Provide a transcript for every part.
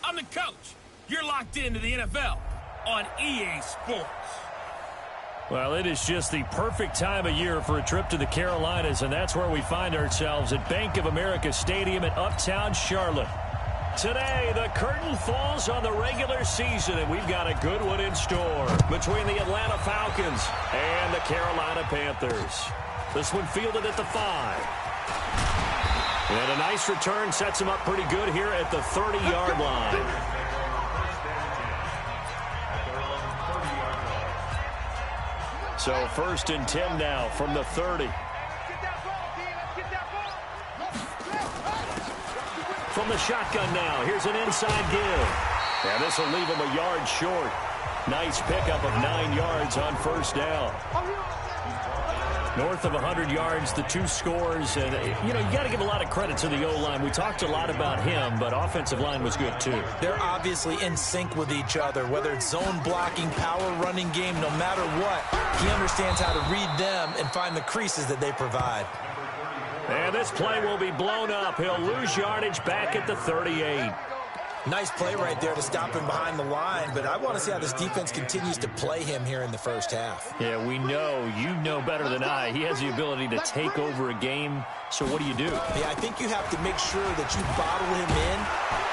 I'm the coach. You're locked into the NFL on EA Sports. Well, it is just the perfect time of year for a trip to the Carolinas, and that's where we find ourselves at Bank of America Stadium in Uptown Charlotte. Today, the curtain falls on the regular season, and we've got a good one in store between the Atlanta Falcons and the Carolina Panthers. This one fielded at the 5. And a nice return sets him up pretty good here at the 30-yard line. So 1st and 10 now from the 30. From the shotgun now, here's an inside give. And this will leave him a yard short. Nice pickup of 9 yards on 1st down. North of 100 yards, the 2 scores. And, you got to give a lot of credit to the O-line. We talked a lot about him, but offensive line was good, too. They're obviously in sync with each other, whether it's zone blocking, power running game, no matter what. He understands how to read them and find the creases that they provide. And this play will be blown up. He'll lose yardage back at the 38. Nice play right there to stop him behind the line, but I want to see how this defense continues to play him here in the first half. Yeah, we know. You know better than I. He has the ability to take over a game, so what do you do? Yeah, I think you have to make sure that you bottle him in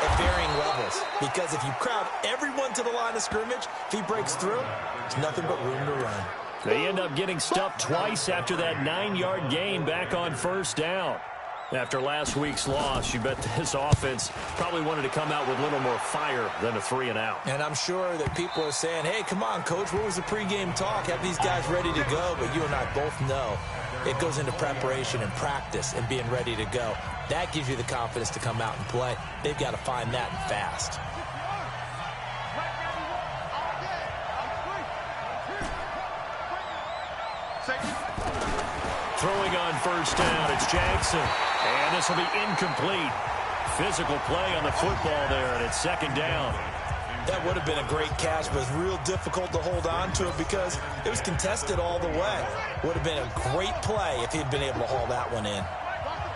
at varying levels, because if you crowd everyone to the line of scrimmage, if he breaks through, there's nothing but room to run. They end up getting stuffed twice after that 9-yard gain back on 1st down. After last week's loss, you bet this offense probably wanted to come out with a little more fire than a 3-and-out. And I'm sure that people are saying, hey, come on, Coach, what was the pregame talk? Have these guys ready to go? But you and I both know it goes into preparation and practice and being ready to go. That gives you the confidence to come out and play. They've got to find that and fast. Throwing on 1st down, it's Jackson. And this will be incomplete. Physical play on the football there, and it's 2nd down. That would have been a great catch, but it was real difficult to hold on to it because it was contested all the way. Would have been a great play if he'd been able to haul that one in.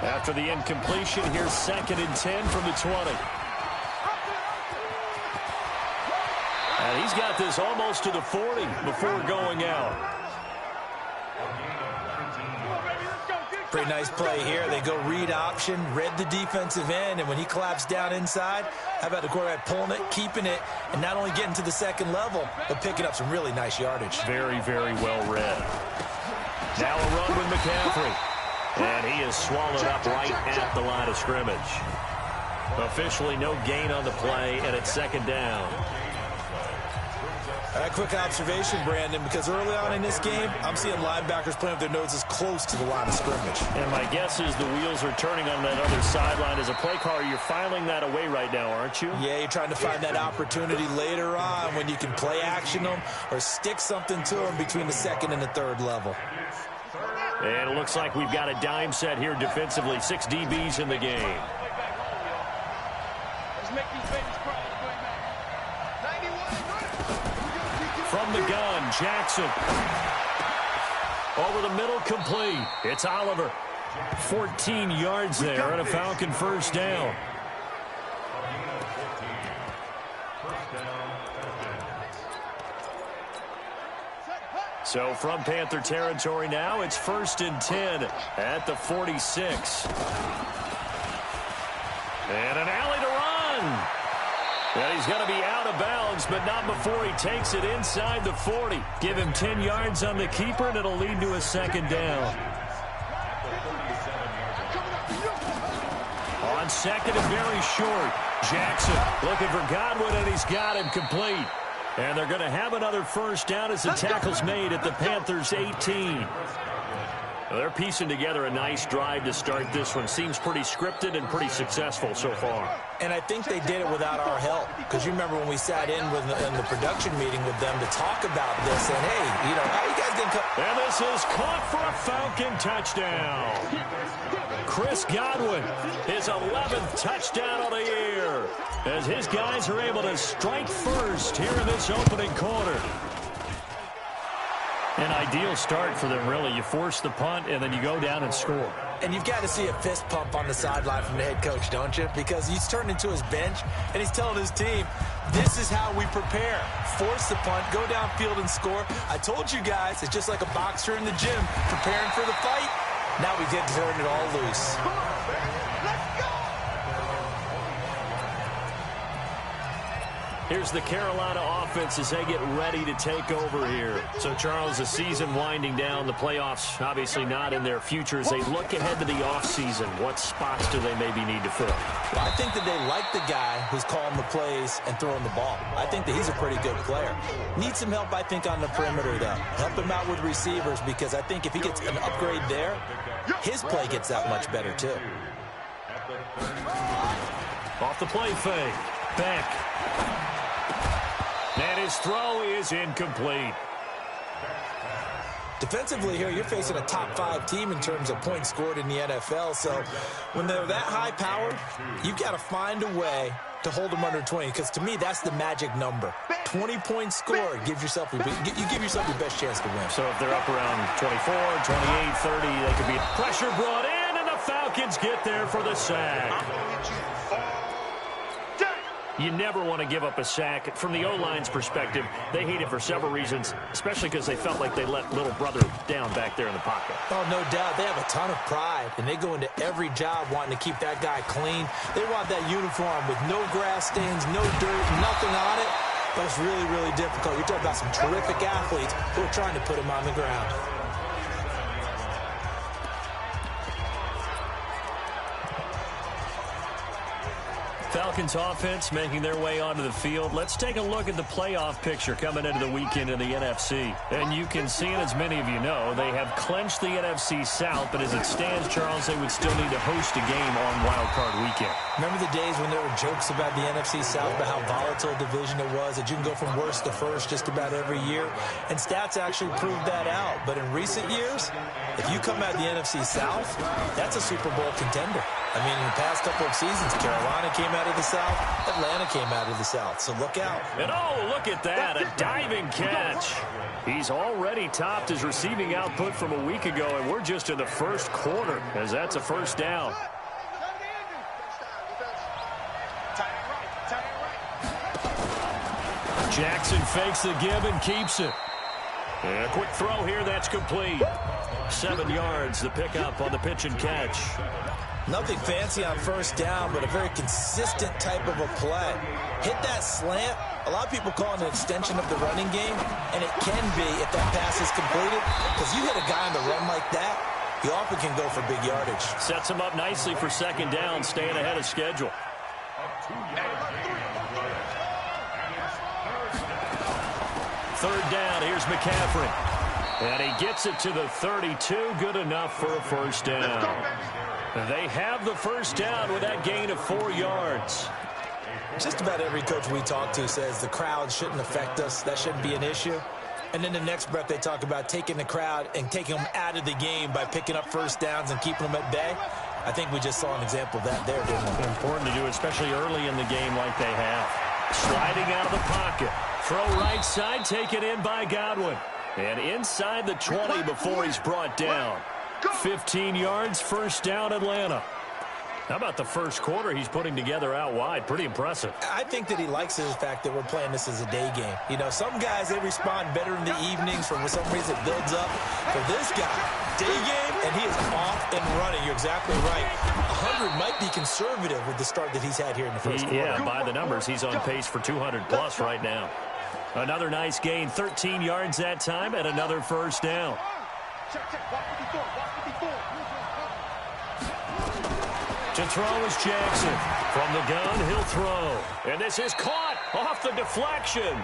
After the incompletion, here's 2nd and 10 from the 20. And he's got this almost to the 40 before going out. Pretty nice play here. They go read option, read the defensive end, and when he collapsed down inside, how about the quarterback pulling it, keeping it, and not only getting to the 2nd level, but picking up some really nice yardage. Very, very well read. Now a run with McCaffrey. And he is swallowed up right at the line of scrimmage. Officially no gain on the play, and it's 2nd down. A quick observation, Brandon, because early on in this game, I'm seeing linebackers playing with their noses close to the line of scrimmage. And my guess is the wheels are turning on that other sideline. As a play caller, you're filing that away right now, aren't you? Yeah, you're trying to find that opportunity later on when you can play action them or stick something to them between the 2nd and the 3rd level. And it looks like we've got a dime set here defensively. 6 DBs in the game. From the gun, Jackson. Over the middle, complete. It's Oliver. 14 yards there and a Falcon 1st down. So from Panther territory now, it's 1st and 10 at the 46. And an alley to run. And he's going to be out of bounds, but not before he takes it inside the 40. Give him 10 yards on the keeper, and it'll lead to a 2nd down. On 2nd and very short, Jackson looking for Godwin, and he's got him complete. And they're going to have another 1st down as the tackle's made at the Panthers' 18. They're piecing together a nice drive to start this one. Seems pretty scripted and pretty successful so far. And I think they did it without our help. Because you remember when we sat in the production meeting with them to talk about this. And, hey, how you guys didn't come. And this is caught for a Falcon touchdown. Chris Godwin, his 11th touchdown of the year. As his guys are able to strike first here in this opening quarter. An ideal start for them, really. You force the punt, and then you go down and score. And you've got to see a fist pump on the sideline from the head coach, don't you? Because he's turned into his bench, and he's telling his team, this is how we prepare. Force the punt, go downfield and score. I told you guys, it's just like a boxer in the gym preparing for the fight. Now we get to turn it all loose. Come on, man. Let's go! Here's the Carolina offense as they get ready to take over here. So, Charles, the season winding down, the playoffs obviously not in their future. As they look ahead to the offseason, what spots do they maybe need to fill? Well, I think that they like the guy who's calling the plays and throwing the ball. I think that he's a pretty good player. Needs some help, I think, on the perimeter, though. Help him out with receivers, because I think if he gets an upgrade there, his play gets that much better, too. Off the play fake. Back. And his throw is incomplete. Defensively here, you're facing a top-5 team in terms of points scored in the NFL. So when they're that high-powered, you've got to find a way to hold them under 20. Because to me, that's the magic number. 20 points scored gives yourself you give yourself your best chance to win. So if they're up around 24, 28, 30, they could be pressure brought in, and the Falcons get there for the sack. You never want to give up a sack. From the O-line's perspective, they hate it for several reasons, especially because they felt like they let little brother down back there in the pocket. Oh, no doubt. They have a ton of pride, and they go into every job wanting to keep that guy clean. They want that uniform with no grass stains, no dirt, nothing on it. But it's really, really difficult. You're talking about some terrific athletes who are trying to put him on the ground. Falcons offense making their way onto the field. Let's take a look at the playoff picture coming into the weekend in the NFC. And you can see it, as many of you know, they have clinched the NFC South, but as it stands, Charles, they would still need to host a game on Wild Card Weekend. Remember the days when there were jokes about the NFC South, about how volatile a division it was, that you can go from worst to first just about every year? And stats actually proved that out. But in recent years, if you come out of the NFC South, that's a Super Bowl contender. I mean, in the past couple of seasons, Carolina came out of the South, Atlanta came out of the South, so look out. And oh, look at that, a diving catch. He's already topped his receiving output from a week ago, and we're just in the first quarter, as that's a first down. Jackson fakes the give and keeps it. And a quick throw here, that's complete. 7 yards, the pickup on the pitch and catch. Nothing fancy on first down, but a very consistent type of a play. Hit that slant. A lot of people call it an extension of the running game, and it can be if that pass is completed, because you hit a guy on the run like that, he often can go for big yardage. Sets him up nicely for second down, staying ahead of schedule. Third down, here's McCaffrey. And he gets it to the 32, good enough for a first down. They have the first down with that gain of 4 yards. Just about every coach we talk to says the crowd shouldn't affect us. That shouldn't be an issue. And then the next breath they talk about taking the crowd and taking them out of the game by picking up first downs and keeping them at bay. I think we just saw an example of that there, didn't we? Important to do, especially early in the game like they have. Sliding out of the pocket. Throw right side, taken in by Godwin. And inside the 20 before he's brought down. 15 yards, first down, Atlanta. How about the first quarter he's putting together out wide? Pretty impressive. I think that he likes the fact that we're playing this as a day game. You know, some guys, they respond better in the evenings. For some reason, it builds up. For this guy, day game, and he is off and running. You're exactly right. 100 might be conservative with the start that he's had here in the first quarter. Yeah, by the numbers, he's on pace for 200-plus right now. Another nice gain, 13 yards that time, and another first down. To throw is Jackson. From the gun, he'll throw. And this is caught off the deflection.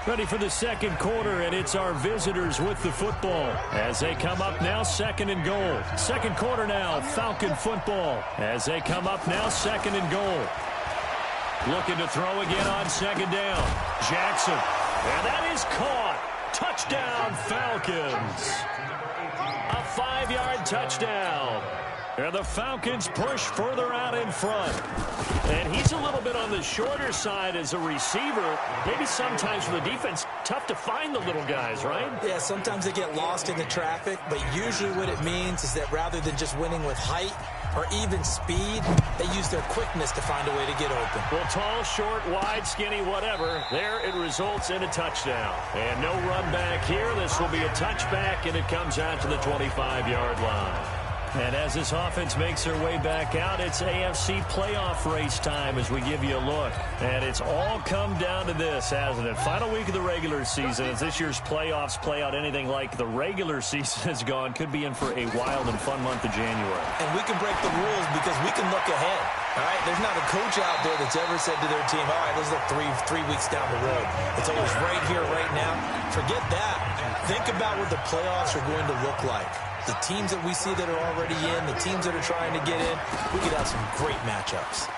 Ready for the second quarter, and it's our visitors with the football. As they come up now, second and goal. Second quarter now, Falcon football. As they come up now, second and goal. Looking to throw again on second down. Jackson. And that is caught. Touchdown, Falcons. A 5-yard touchdown. And the Falcons push further out in front. And he's a little bit on the shorter side as a receiver. Maybe sometimes for the defense, tough to find the little guys, right? Yeah, sometimes they get lost in the traffic, but usually what it means is that rather than just winning with height or even speed, they use their quickness to find a way to get open. Well, tall, short, wide, skinny, whatever. There it results in a touchdown. And no run back here. This will be a touchback, and it comes out to the 25-yard line. And as this offense makes their way back out, it's AFC playoff race time as we give you a look. And it's all come down to this, hasn't it? Final week of the regular season. As this year's playoffs play out anything like the regular season has gone, could be in for a wild and fun month of January. And we can break the rules because we can look ahead. All right, there's not a coach out there that's ever said to their team, all right, let's look three weeks down the road. It's always right here, right now. Forget that. Think about what the playoffs are going to look like. The teams that we see that are already in, the teams that are trying to get in, we could have some great matchups.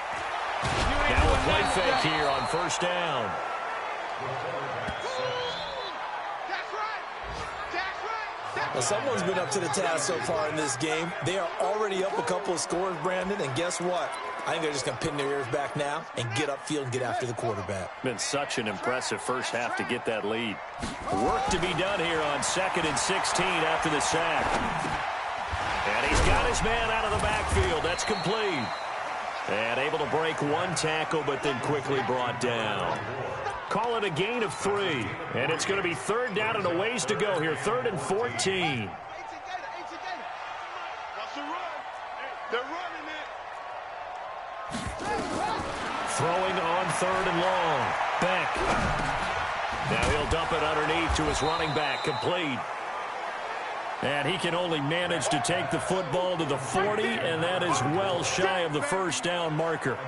Now a play fake here on first down. Well, someone's been up to the task so far in this game. They are already up a couple of scores, Brandon, and guess what? I think they're just going to pin their ears back now and get upfield and get after the quarterback. Been such an impressive first half to get that lead. Work to be done here on 2nd and 16 after the sack. And he's got his man out of the backfield. That's complete. And able to break one tackle, but then quickly brought down. Call it a gain of 3. And it's going to be 3rd down and a ways to go here. 3rd and 14. Throwing on 3rd and long. Beck. Now he'll dump it underneath to his running back. Complete. And he can only manage to take the football to the 40, and that is well shy of the first down marker.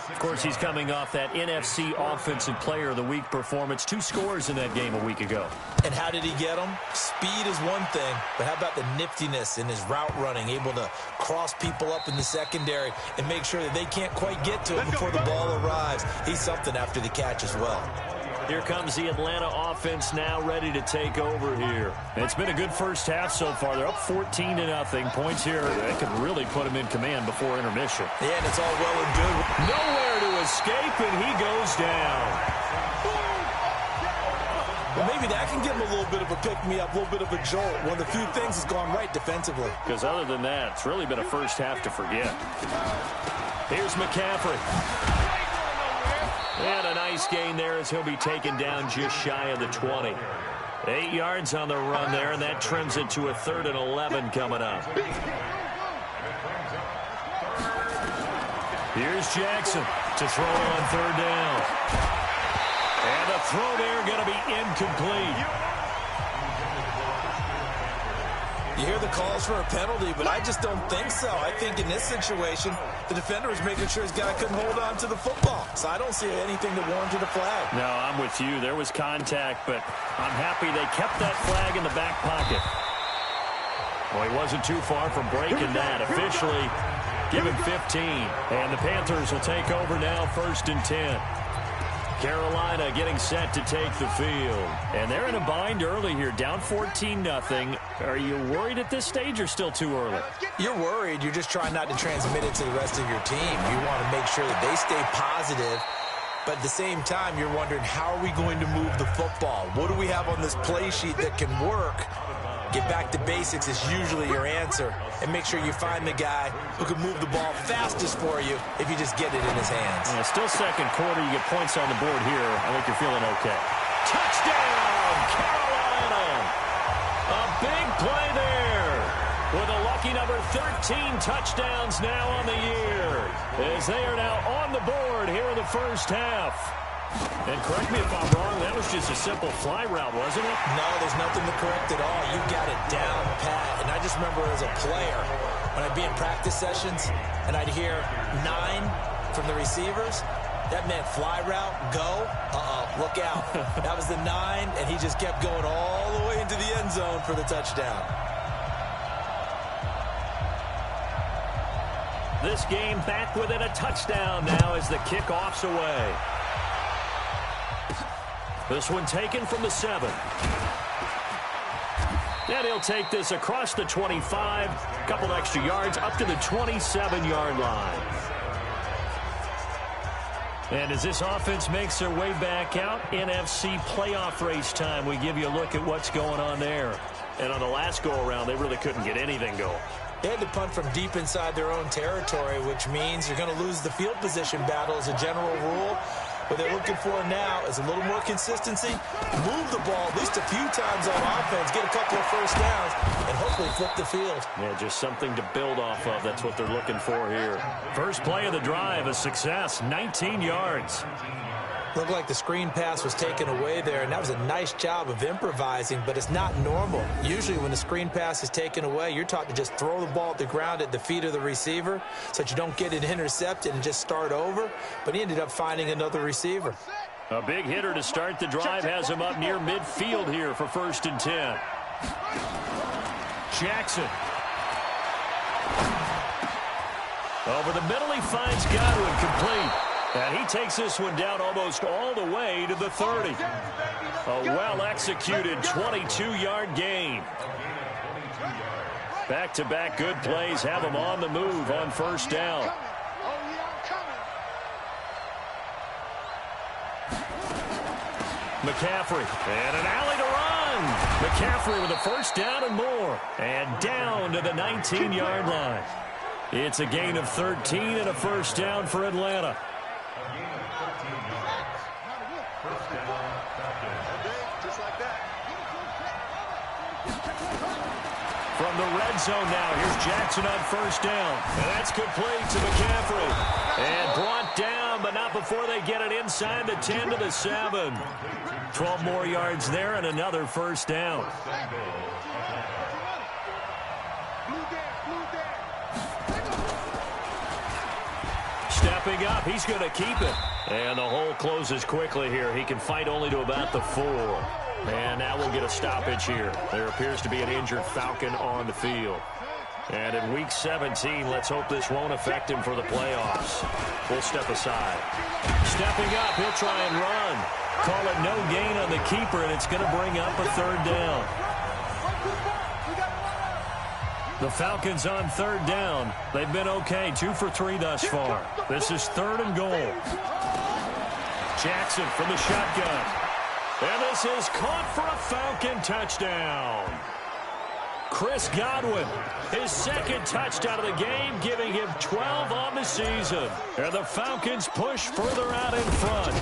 Of course, he's coming off that NFC Offensive Player of the Week performance. 2 scores in that game a week ago. And how did he get them? Speed is one thing, but how about the niftiness in his route running, able to cross people up in the secondary and make sure that they can't quite get to him before the ball arrives. He's something after the catch as well. Here comes the Atlanta offense now ready to take over here. It's been a good first half so far. They're up 14-0. Points here, they could really put them in command before intermission. Yeah, and it's all well and good. Nowhere to escape, and he goes down. Well, maybe that can give him a little bit of a pick-me-up, a little bit of a jolt. One of the few things that's gone right defensively. Because other than that, it's really been a first half to forget. Here's McCaffrey. And a nice gain there as he'll be taken down just shy of the 20. 8 yards on the run there, and that trims it to a 3rd and 11 coming up. Here's Jackson to throw on 3rd down. And the throw there going to be incomplete. You hear the calls for a penalty, but I just don't think so. I think in this situation, the defender was making sure his guy couldn't hold on to the football. So I don't see anything that warranted a flag. No, I'm with you. There was contact, but I'm happy they kept that flag in the back pocket. Well, he wasn't too far from breaking that. Officially, give him 15. And the Panthers will take over now, 1st and 10. Carolina getting set to take the field. And they're in a bind early here, down 14-0. Are you worried at this stage or still too early? You're worried. You're just trying not to transmit it to the rest of your team. You want to make sure that they stay positive. But at the same time, you're wondering, how are we going to move the football? What do we have on this play sheet that can work? Get back to basics is usually your answer. And make sure you find the guy who can move the ball fastest for you if you just get it in his hands. Yeah, still second quarter. You get points on the board here. I think you're feeling okay. Touchdown, Carolina! A big play there with a lucky number 13 touchdowns now on the year as they are now on the board here in the first half. And correct me if I'm wrong, that was just a simple fly route, wasn't it? No, there's nothing to correct at all. You got it down pat. And I just remember as a player, when I'd be in practice sessions and I'd hear 9 from the receivers, that meant fly route, go, look out. That was the 9, and he just kept going all the way into the end zone for the touchdown. This game back within a touchdown now as the kickoff's away. This one taken from the 7. And he'll take this across the 25, a couple extra yards, up to the 27-yard line. And as this offense makes their way back out, NFC playoff race time, we give you a look at what's going on there. And on the last go-around, they really couldn't get anything going. They had to punt from deep inside their own territory, which means you're going to lose the field position battle as a general rule. What they're looking for now is a little more consistency, move the ball at least a few times on offense, get a couple of first downs, and hopefully flip the field. Yeah, just something to build off of. That's what they're looking for here. First play of the drive, a success, 19 yards. Looked like the screen pass was taken away there, and that was a nice job of improvising, but it's not normal. Usually when the screen pass is taken away, you're taught to just throw the ball at the ground at the feet of the receiver so that you don't get it intercepted and just start over, but he ended up finding another receiver. A big hitter to start the drive has him up near midfield here for 1st and 10. Jackson. Over the middle, he finds Godwin, complete. And he takes this one down almost all the way to the 30. A well-executed 22-yard gain. Back-to-back good plays have him on the move on 1st down. McCaffrey, and an alley to run. McCaffrey with a 1st down and more. And down to the 19-yard line. It's a gain of 13 and a 1st down for Atlanta. From the red zone now, here's Jackson on 1st down. And that's complete to McCaffrey. And brought down, but not before they get it inside the 10 to the 7. 12 more yards there and another 1st down. Stepping up, he's going to keep it. And the hole closes quickly here. He can fight only to about the 4. And now we'll get a stoppage here. There appears to be an injured Falcon on the field. And in Week 17, let's hope this won't affect him for the playoffs. We'll step aside. Stepping up, he'll try and run. Call it no gain on the keeper, and it's going to bring up a 3rd down. The Falcons on 3rd down. They've been okay, 2 for 3 thus far. This is 3rd and goal. Jackson from the shotgun. And this is caught for a Falcon touchdown. Chris Godwin, his 2nd touchdown of the game, giving him 12 on the season. And the Falcons push further out in front.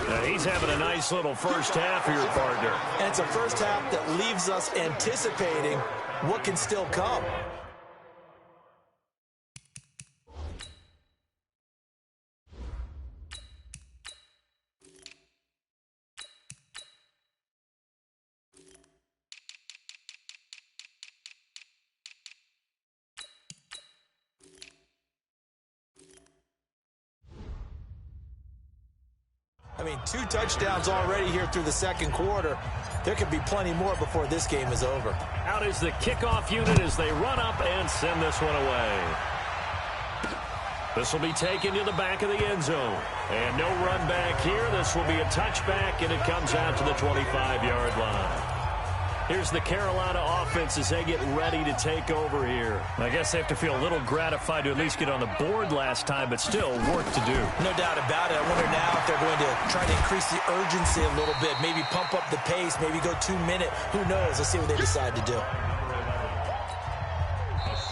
Now he's having a nice little first half here, partner. And it's a first half that leaves us anticipating what can still come. I mean, 2 touchdowns already here through the 2nd quarter. There could be plenty more before this game is over. Out is the kickoff unit as they run up and send this one away. This will be taken to the back of the end zone. And no run back here. This will be a touchback, and it comes out to the 25-yard line. Here's the Carolina offense as they get ready to take over here. I guess they have to feel a little gratified to at least get on the board last time, but still work to do. No doubt about it. I wonder now if they're going to try to increase the urgency a little bit, maybe pump up the pace, maybe go 2-minute. Who knows? Let's see what they decide to do.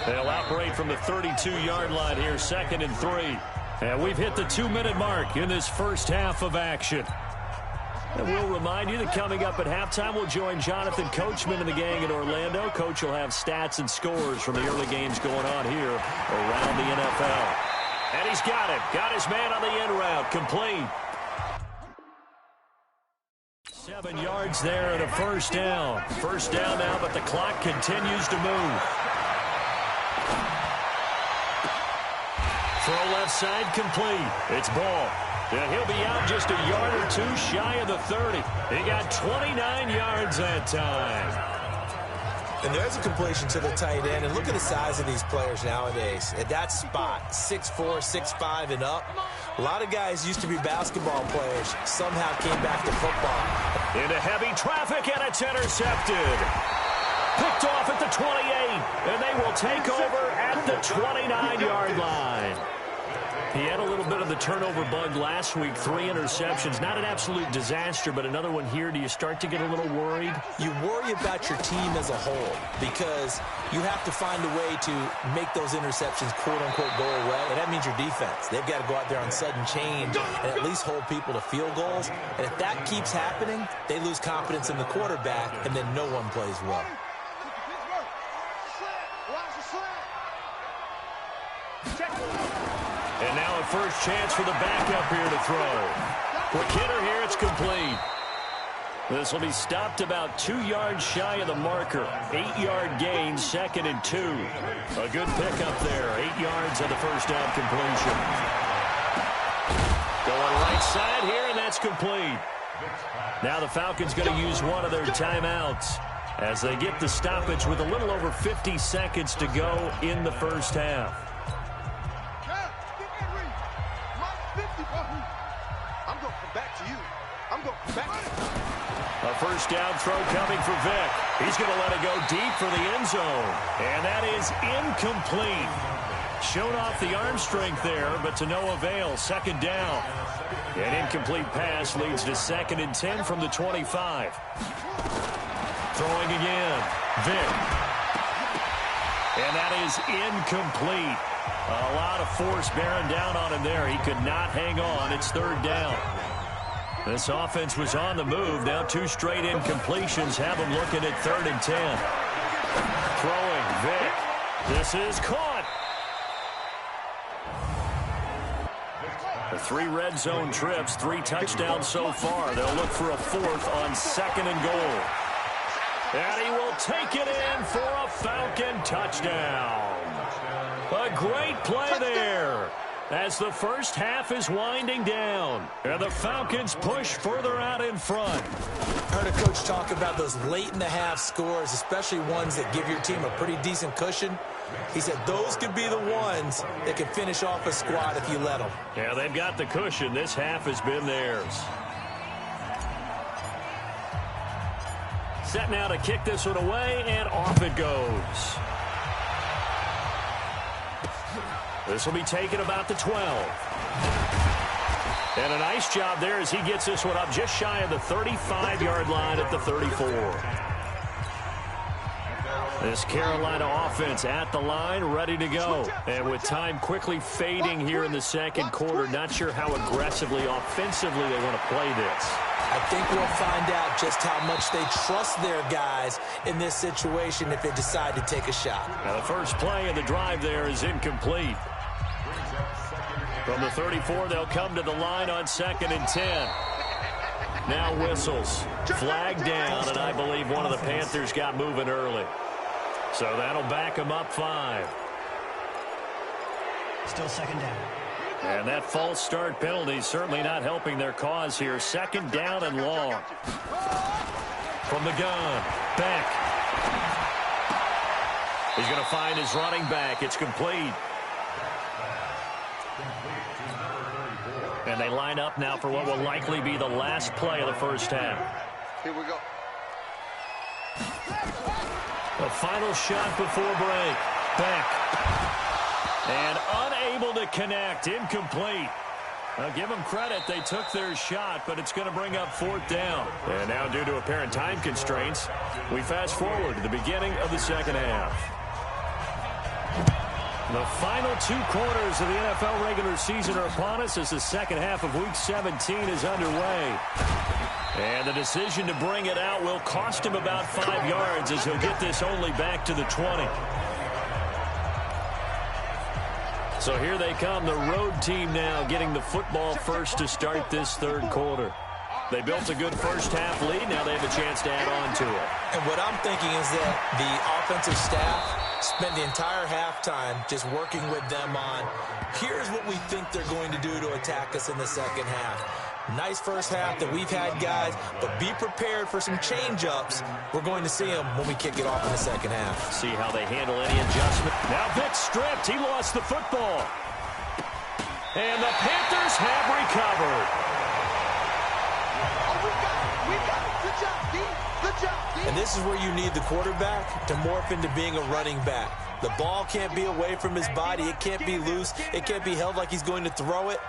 They'll operate from the 32-yard line here, 2nd and 3. And we've hit the 2-minute mark in this first half of action. And we'll remind you that coming up at halftime, we'll join Jonathan Coachman and the gang in Orlando. Coach will have stats and scores from the early games going on here around the NFL. And he's got it. Got his man on the end route. Complete. 7 yards there and a 1st down. 1st down now, but the clock continues to move. Throw left side complete. It's Ball. And he'll be out just a yard or 2 shy of the 30. He got 29 yards that time. And there's a completion to the tight end. And look at the size of these players nowadays. At that spot, 6'4", 6'5", and up. A lot of guys used to be basketball players. Somehow came back to football. Into heavy traffic, and it's intercepted. Picked off at the 28, and they will take over at the 29-yard line. He had a little bit of the turnover bug last week, 3 interceptions. Not an absolute disaster, but another one here. Do you start to get a little worried? You worry about your team as a whole because you have to find a way to make those interceptions, quote-unquote, go away. And that means your defense. They've got to go out there on sudden change and at least hold people to field goals. And if that keeps happening, they lose confidence in the quarterback, and then no one plays well. And now a first chance for the backup here to throw. Quick hitter here, it's complete. This will be stopped about 2 yards shy of the marker. 8-yard gain, 2nd and 2. A good pickup there. 8 yards on the first down completion. Going right side here, and that's complete. Now the Falcons going to use one of their timeouts as they get the stoppage with a little over 50 seconds to go in the first half. A first down throw coming for Vick. He's going to let it go deep for the end zone. And that is incomplete. Shown off the arm strength there, but to no avail. 2nd down. An incomplete pass leads to 2nd and 10 from the 25. Throwing again. Vick. And that is incomplete. A lot of force bearing down on him there. He could not hang on. It's 3rd down. This offense was on the move. Now 2 straight incompletions have them looking at 3rd and 10. Throwing, Vick. This is caught. The 3 red zone trips, 3 touchdowns so far. They'll look for a 4th on 2nd and goal. And he will take it in for a Falcon touchdown. A great play there as the first half is winding down. And the Falcons push further out in front. I heard a coach talk about those late-in-the-half scores, especially ones that give your team a pretty decent cushion. He said those could be the ones that can finish off a squad if you let them. Yeah, they've got the cushion. This half has been theirs. Set now to kick this one away, and off it goes. This will be taken about the 12. And a nice job there as he gets this one up just shy of the 35-yard line at the 34. This Carolina offense at the line, ready to go. And with time quickly fading here in the second quarter, not sure how aggressively, offensively they want to play this. I think we'll find out just how much they trust their guys in this situation if they decide to take a shot. Now the first play of the drive there is incomplete. From the 34, they'll come to the line on 2nd and 10. Now whistles. Flag down, and I believe one of the Panthers got moving early. So that'll back them up 5. Still 2nd down. And that false start penalty is certainly not helping their cause here. 2nd down and long. From the gun, Beck. He's going to find his running back. It's complete. And they line up now for what will likely be the last play of the first half. Here we go. The final shot before break. Beck. And unable to connect. Incomplete. Now give them credit. They took their shot, but it's going to bring up 4th down. And now due to apparent time constraints, we fast forward to the beginning of the second half. The final 2 quarters of the NFL regular season are upon us as the second half of Week 17 is underway. And the decision to bring it out will cost him about 5 yards as he'll get this only back to the 20. So here they come, the road team now getting the football first to start this 3rd quarter. They built a good first half lead. Now they have a chance to add on to it. And what I'm thinking is that the offensive staff spent the entire halftime just working with them on, here's what we think they're going to do to attack us in the second half. Nice first half that we've had, guys, but be prepared for some change-ups. We're going to see them when we kick it off in the second half. See how they handle any adjustment. Now Vick stripped. He lost the football. And the Panthers have recovered. Oh, we got it. Good job, D. Good job. And this is where you need the quarterback to morph into being a running back. The ball can't be away from his body. It can't be loose. It can't be held like he's going to throw it.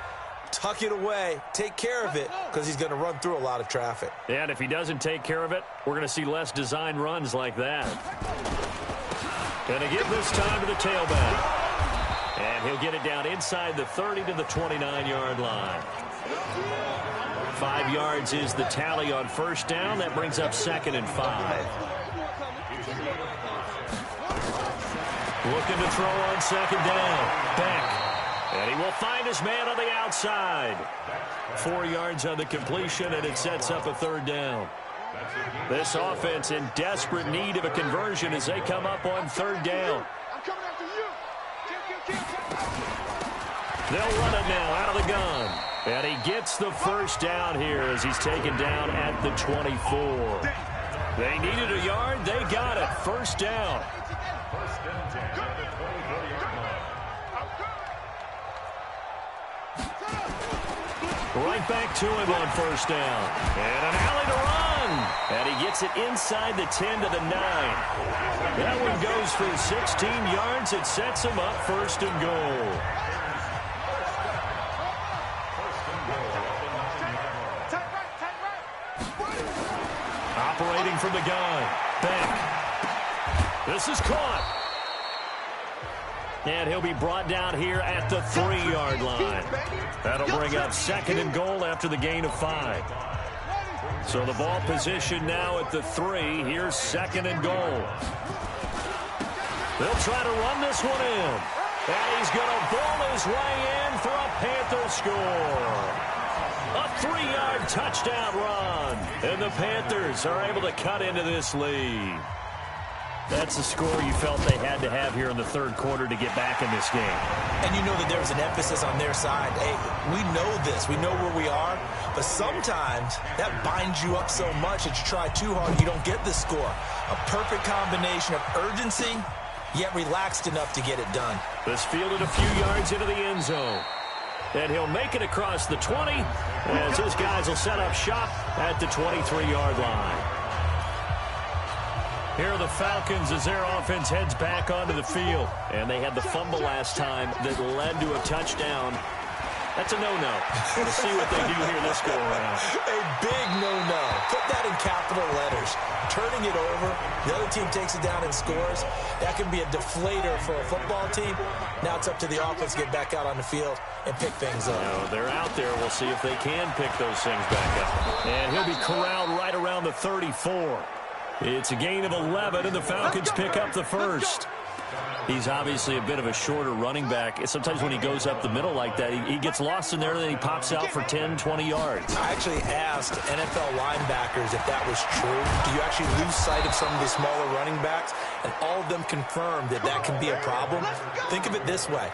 Tuck it away. Take care of it because he's going to run through a lot of traffic. And if he doesn't take care of it, we're going to see less design runs like that. Going to give this time to the tailback. And he'll get it down inside the 30 to the 29-yard line. 5 yards is the tally on first down. That brings up 2nd and 5. Looking to throw on 2nd down. Beck. And he will find his man on the outside. 4 yards on the completion, and it sets up a 3rd down. This offense in desperate need of a conversion as they come up on 3rd down. They'll run it now out of the gun. And he gets the 1st down here as he's taken down at the 24. They needed a yard. They got it. 1st down. Right back to him on 1st down. And an alley to run. And he gets it inside the 10 to the 9. That one goes for 16 yards. It sets him up 1st and goal. Operating from the gun. Beck. This is caught. And he'll be brought down here at the 3-yard line. That'll bring up 2nd and goal after the gain of 5. So the ball position now at the 3. Here's 2nd and goal. They'll try to run this one in. And he's going to ball his way in for a Panther score. A 3-yard touchdown run. And the Panthers are able to cut into this lead. That's the score you felt they had to have here in the 3rd quarter to get back in this game. And you know that there was an emphasis on their side. Hey, we know this. We know where we are. But sometimes that binds you up so much that you try too hard, you don't get the score. A perfect combination of urgency, yet relaxed enough to get it done. This fielded a few yards into the end zone. And he'll make it across the 20 as his guys will set up shop at the 23-yard line. Here are the Falcons as their offense heads back onto the field. And they had the fumble last time that led to a touchdown. That's a no-no. We'll see what they do here this go-around. A big no-no. Put that in capital letters. Turning it over, the other team takes it down and scores. That can be a deflator for a football team. Now it's up to the offense to get back out on the field and pick things up. Now, they're out there. We'll see if they can pick those things back up. And he'll be corralled right around the 34. It's a gain of 11, and the Falcons pick up the 1st. He's obviously a bit of a shorter running back. Sometimes when he goes up the middle like that, he gets lost in there, and then he pops out for 10, 20 yards. I actually asked NFL linebackers if that was true. Do you actually lose sight of some of the smaller running backs? And all of them confirmed that that can be a problem. Think of it this way.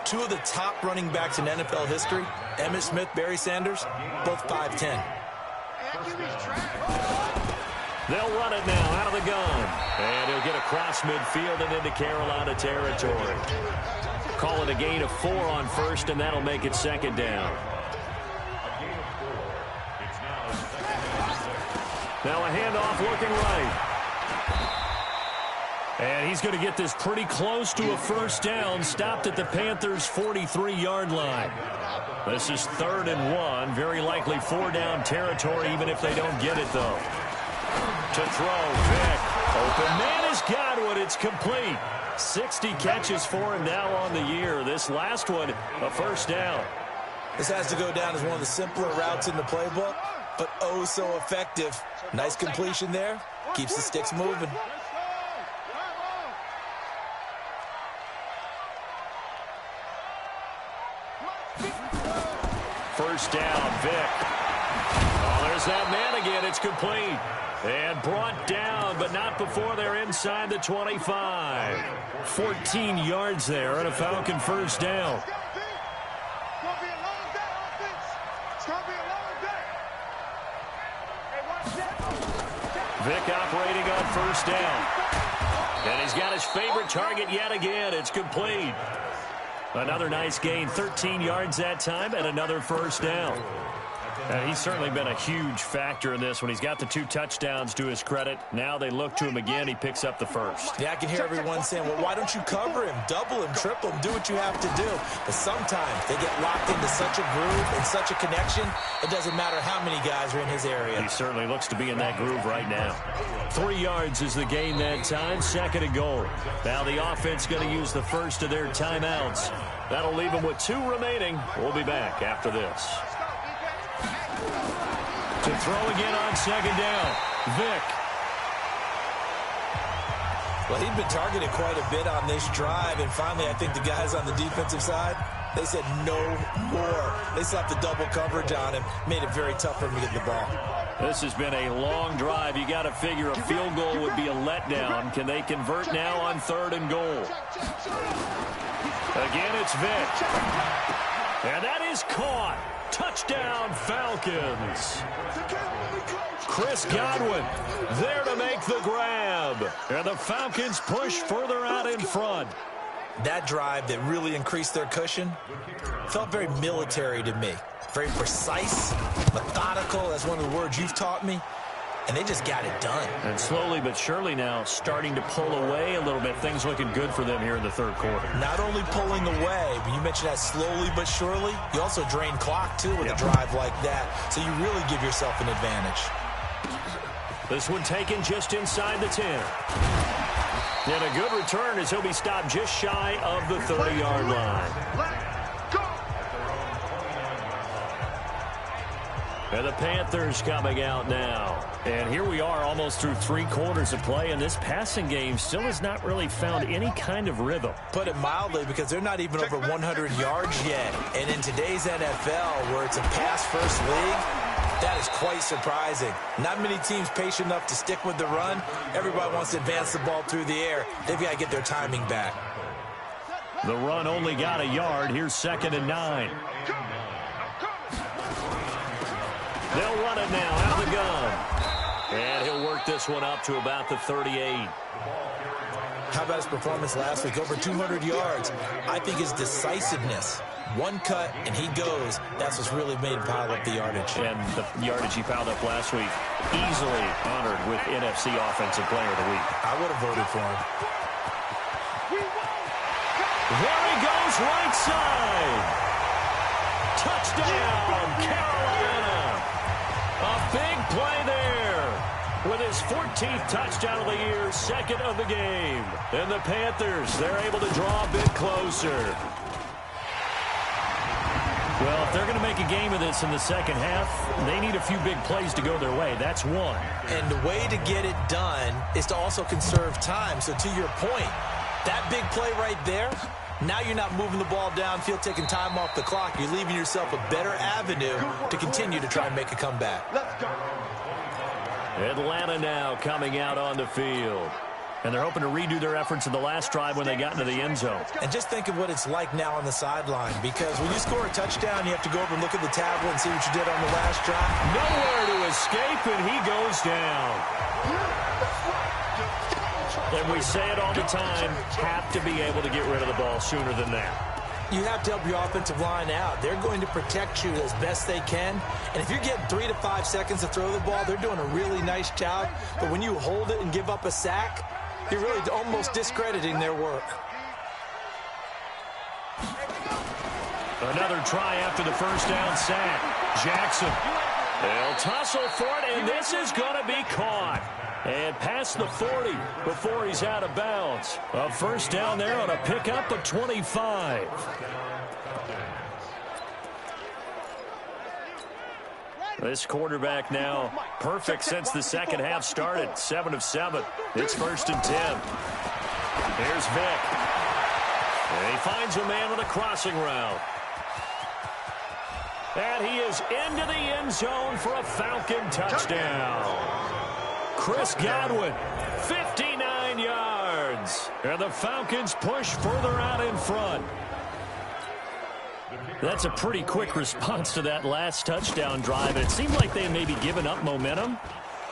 2 of the top running backs in NFL history, Emmitt Smith, Barry Sanders, both 5'10". They'll run it now out of the gun. And he'll get across midfield and into Carolina territory. Call it a gain of 4 on 1st, and that'll make it 2nd down. Now a handoff looking right. And he's going to get this pretty close to a 1st down, stopped at the Panthers' 43-yard line. This is 3rd and 1, very likely 4 down territory, even if they don't get it, though. To throw, Vick. Open man has got one. It's complete. 60 catches for him now on the year. This last one, a 1st down. This has to go down as one of the simpler routes in the playbook, but oh so effective. Nice completion there. Keeps the sticks moving. First down, Vick. Oh, there's that man again. It's complete. And brought down, but not before they're inside the 25. 14 yards there and a Falcon 1st down. Vick operating on 1st down. And he's got his favorite target yet again. It's complete. Another nice gain, 13 yards that time, and another 1st down. And he's certainly been a huge factor in this when he's got the 2 touchdowns to his credit. Now they look to him again. He picks up the first. Yeah, I can hear everyone saying, well, why don't you cover him, double him, triple him, do what you have to do. But sometimes they get locked into such a groove and such a connection, it doesn't matter how many guys are in his area. He certainly looks to be in that groove right now. 3 yards is the gain that time, 2nd and goal. Now the offense going to use the first of their timeouts. That'll leave them with 2 remaining. We'll be back after this. To throw again on 2nd down, Vick. Well, he'd been targeted quite a bit on this drive, and finally I think the guys on the defensive side, they said no more. They slapped the double coverage on him, made it very tough for him to get the ball. This has been a long drive. You got to figure a field goal would be a letdown. Can they convert now on 3rd and goal? Again, it's Vick. And that is caught. Touchdown, Falcons. Chris Godwin there to make the grab. And the Falcons push further out in front. That drive that really increased their cushion felt very military to me. Very precise, methodical. That's one of the words you've taught me. And they just got it done. And slowly but surely now starting to pull away a little bit. Things looking good for them here in the 3rd quarter. Not only pulling away, but you mentioned that slowly but surely. You also drain clock, too, with a drive like that. So you really give yourself an advantage. This one taken just inside the 10. And a good return as he'll be stopped just shy of the 30-yard line. And the Panthers coming out now. And here we are almost through 3 quarters of play, and this passing game still has not really found any kind of rhythm. Put it mildly, because they're not even over 100 yards yet. And in today's NFL, where it's a pass-first league, that is quite surprising. Not many teams patient enough to stick with the run. Everybody wants to advance the ball through the air. They've got to get their timing back. The run only got a yard. Here's 2nd and 9. They'll run it now out of the gun. And he'll work this one up to about the 38. How about his performance last week? Over 200 yards. I think his decisiveness. One cut, and he goes. That's what's really made him pile up the yardage. And the yardage he piled up last week, easily honored with NFC Offensive Player of the Week. I would have voted for him. There he goes, right side. Touchdown, Carolina. A big play there. With his 14th touchdown of the year, 2nd of the game. And the Panthers, they're able to draw a bit closer. Well, if they're going to make a game of this in the 2nd half, they need a few big plays to go their way. That's one. And the way to get it done is to also conserve time. So to your point, that big play right there, now you're not moving the ball downfield, taking time off the clock. You're leaving yourself a better avenue to continue to try and make a comeback. Atlanta now coming out on the field. And they're hoping to redo their efforts in the last drive when they got into the end zone. And just think of what it's like now on the sideline, because when you score a touchdown, you have to go over and look at the tablet and see what you did on the last drive. Nowhere to escape, and he goes down. And we say it all the time, have to be able to get rid of the ball sooner than that. You have to help your offensive line out. They're going to protect you as best they can. And if you're getting 3 to 5 seconds to throw the ball, they're doing a really nice job. But when you hold it and give up a sack, you're really almost discrediting their work. Another try after the first down sack. Jackson. They'll tussle for it, and this is going to be caught. And past the 40 before he's out of bounds. A first down there on a pickup of 25. This quarterback now perfect since the 2nd half started. 7 of 7. It's 1st and 10. Here's Vick. And he finds a man on a crossing route. And he is into the end zone for a Falcon touchdown. Chris Godwin, 59 yards. And the Falcons push further out in front. That's a pretty quick response to that last touchdown drive. And it seemed like they had maybe given up momentum.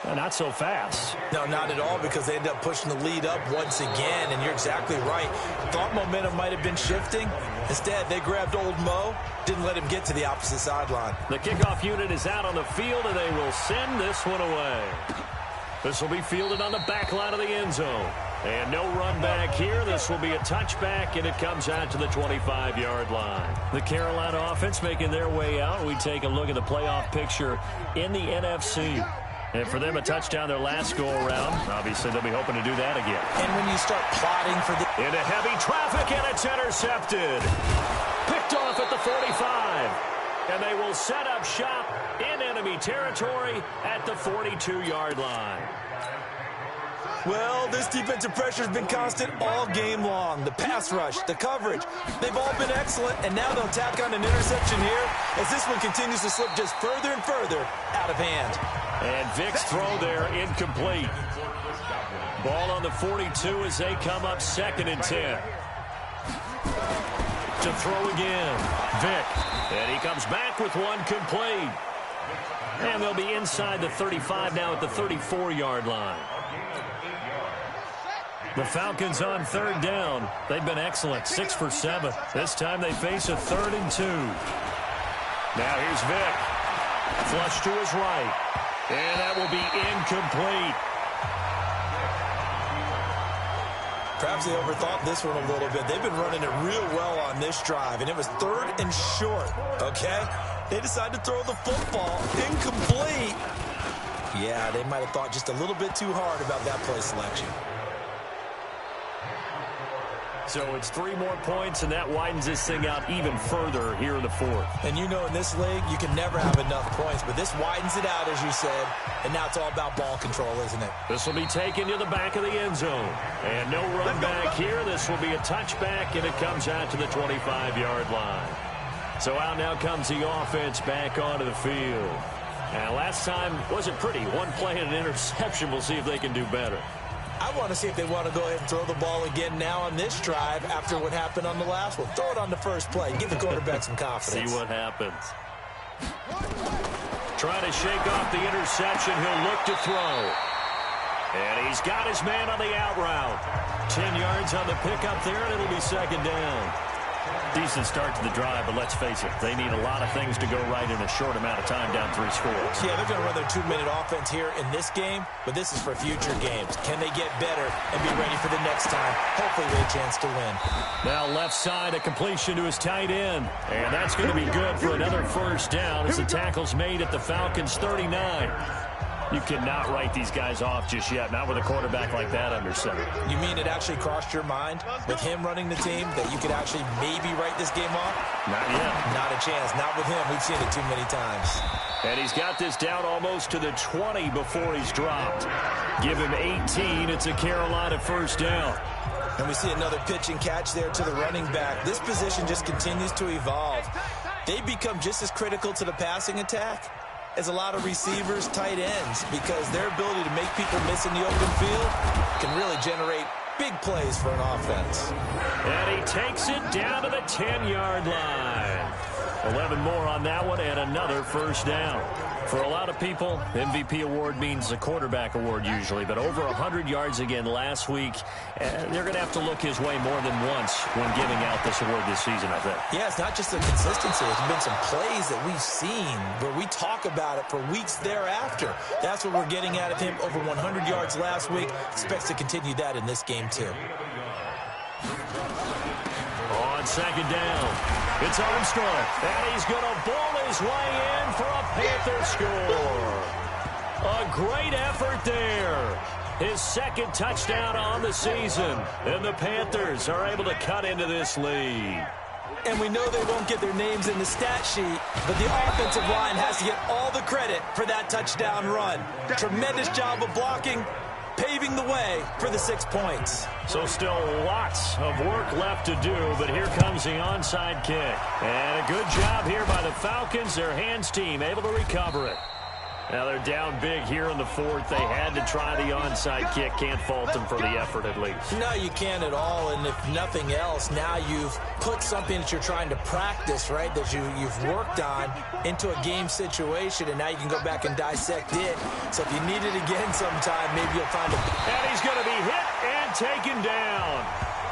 Not so fast. No, not at all, because they ended up pushing the lead up once again. And you're exactly right. Thought momentum might have been shifting. Instead, they grabbed old Mo, didn't let him get to the opposite sideline. The kickoff unit is out on the field, and they will send this one away. This will be fielded on the back line of the end zone. And no run back here. This will be a touchback, and it comes out to the 25-yard line. The Carolina offense making their way out. We take a look at the playoff picture in the NFC. And for them, a touchdown their last go-around. Obviously, they'll be hoping to do that again. And when you start plotting for the... Into heavy traffic, and it's intercepted. Picked off at the 45. And they will set up shop in enemy territory at the 42-yard line. Well, this defensive pressure has been constant all game long. The pass rush, the coverage, they've all been excellent, and now they'll tack on an interception here as this one continues to slip just further and further out of hand. And Vic's throw there incomplete. Ball on the 42 as they come up 2nd and 10. To throw again, Vic. And he comes back with one complete. And they'll be inside the 35 now at the 34-yard line. The Falcons on 3rd down. They've been excellent, 6 for 7. This time they face a 3rd and 2. Now here's Vic. Flush to his right. And that will be incomplete. Perhaps they overthought this one a little bit. They've been running it real well on this drive, and it was 3rd and short, okay? They decided to throw the football incomplete. Yeah, they might have thought just a little bit too hard about that play selection. So it's 3 more points, and that widens this thing out even further here in the 4th. And you know in this league, you can never have enough points, but this widens it out, as you said, and now it's all about ball control, isn't it? This will be taken to the back of the end zone. And no run back here. This will be a touchback, and it comes out to the 25-yard line. So out now comes the offense back onto the field. Now, last time wasn't pretty. One play and an interception. We'll see if they can do better. I want to see if they want to go ahead and throw the ball again now on this drive after what happened on the last one. Throw it on the first play. Give the quarterback some confidence. See what happens. Try to shake off the interception. He'll look to throw. And he's got his man on the out route. 10 yards on the pickup there, and it'll be 2nd down. Decent start to the drive, but let's face it, they need a lot of things to go right in a short amount of time, down 3 scores. Yeah, they're going to run their 2-minute offense here in this game, but this is for future games. Can they get better and be ready for the next time? Hopefully with a chance to win. Now left side, a completion to his tight end. And that's going to be good for another 1st down as the tackle's made at the Falcons' 39. You cannot write these guys off just yet, not with a quarterback like that under center. You mean it actually crossed your mind with him running the team that you could actually maybe write this game off? Not yet. Not a chance. Not with him. We've seen it too many times. And he's got this down almost to the 20 before he's dropped. Give him 18. It's a Carolina 1st down. And we see another pitch and catch there to the running back. This position just continues to evolve. They become just as critical to the passing attack as a lot of receivers, tight ends, because their ability to make people miss in the open field can really generate big plays for an offense. And he takes it down to the 10-yard line. 11 more on that one and another 1st down. For a lot of people, MVP award means a quarterback award usually, but over 100 yards again last week, they're going to have to look his way more than once when giving out this award this season, I think. Yeah, it's not just the consistency. There's been some plays that we've seen where we talk about it for weeks thereafter. That's what we're getting out of him. Over 100 yards last week. Expects to continue that in this game, too. On 2nd down, it's Armstrong, and he's going to bowl his way in for a Panther score. A great effort there. His 2nd touchdown on the season, and the Panthers are able to cut into this lead. And we know they won't get their names in the stat sheet, but the offensive line has to get all the credit for that touchdown run. Tremendous job of blocking, paving the way for the 6 points. So still lots of work left to do, but here comes the onside kick. And a good job here by the Falcons, their hands team, able to recover it. Now they're down big here in the 4th. They had to try the onside kick. Can't fault them for the effort at least. No, you can't at all. And if nothing else, now you've put something that you're trying to practice, right, that you've worked on into a game situation, and now you can go back and dissect it. So if you need it again sometime, maybe you'll find it. And he's going to be hit and taken down.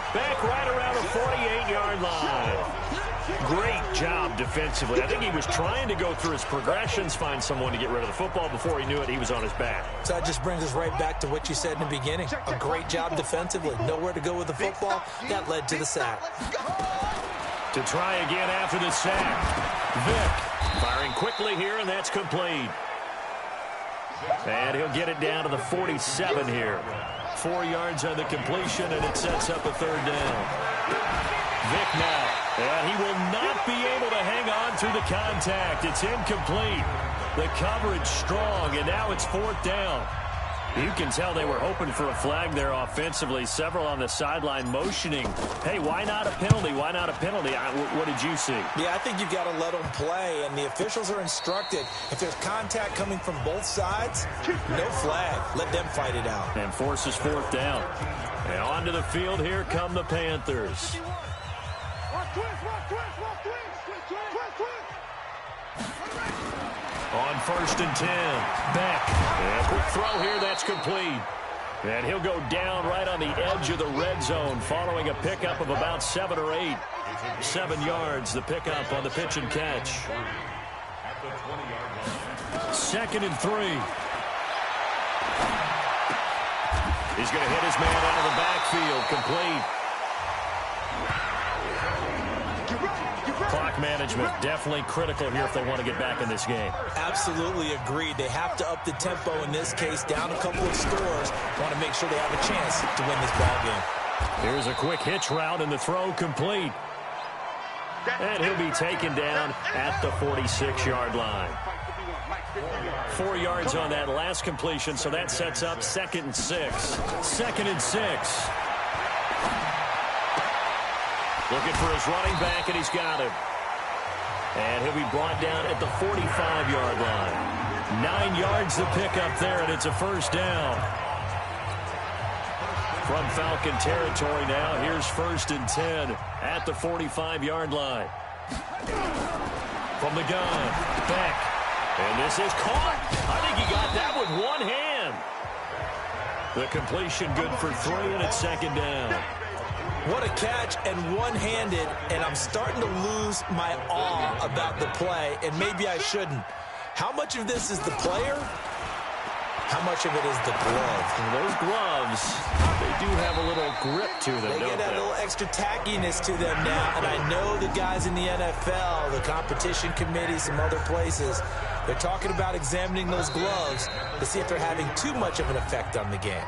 Back right around the 48-yard line. Great job defensively. I think he was trying to go through his progressions, find someone to get rid of the football. Before he knew it, he was on his back. So that just brings us right back to what you said in the beginning. A great job defensively. Nowhere to go with the football. That led to the sack. To try again after the sack. Vick firing quickly here, and that's complete. And he'll get it down to the 47 here. 4 yards on the completion, and it sets up a third down. Vick now. And he will not be able to hang on through the contact. It's incomplete. The coverage strong, and now it's 4th down. You can tell they were hoping for a flag there offensively. Several on the sideline motioning. Hey, why not a penalty? Why not a penalty? What did you see? Yeah, I think you've got to let them play, and the officials are instructed. If there's contact coming from both sides, no flag. Let them fight it out. And forces 4th down. And onto the field, here come the Panthers. On 1st and 10, Beck. And a quick throw here, that's complete. And he'll go down right on the edge of the red zone following a pickup of about 7 or 8. 7 yards, the pickup on the pitch and catch. 2nd and 3. He's going to hit his man out of the backfield, complete. Clock management definitely critical here if they want to get back in this game. Absolutely agreed. They have to up the tempo in this case, down a couple of scores. Want to make sure they have a chance to win this ball game. Here's a quick hitch route, and the throw complete. And he'll be taken down at the 46-yard line. 4 yards on that last completion, so that sets up 2nd and 6. 2nd and 6. Looking for his running back, and he's got him. And he'll be brought down at the 45-yard line. 9 yards to pick up there, and it's a 1st down. From Falcon territory now, here's 1st and 10 at the 45-yard line. From the gun, Beck. And this is caught. I think he got that with one hand. The completion good for 3, and it's 2nd down. What a catch, and one-handed, and I'm starting to lose my awe about the play, and maybe I shouldn't. How much of this is the player? How much of it is the glove? And those gloves, they do have a little grip to them, They get that little extra tackiness to them now, and I know the guys in the NFL, the competition committee, some other places, they're talking about examining those gloves to see if they're having too much of an effect on the game.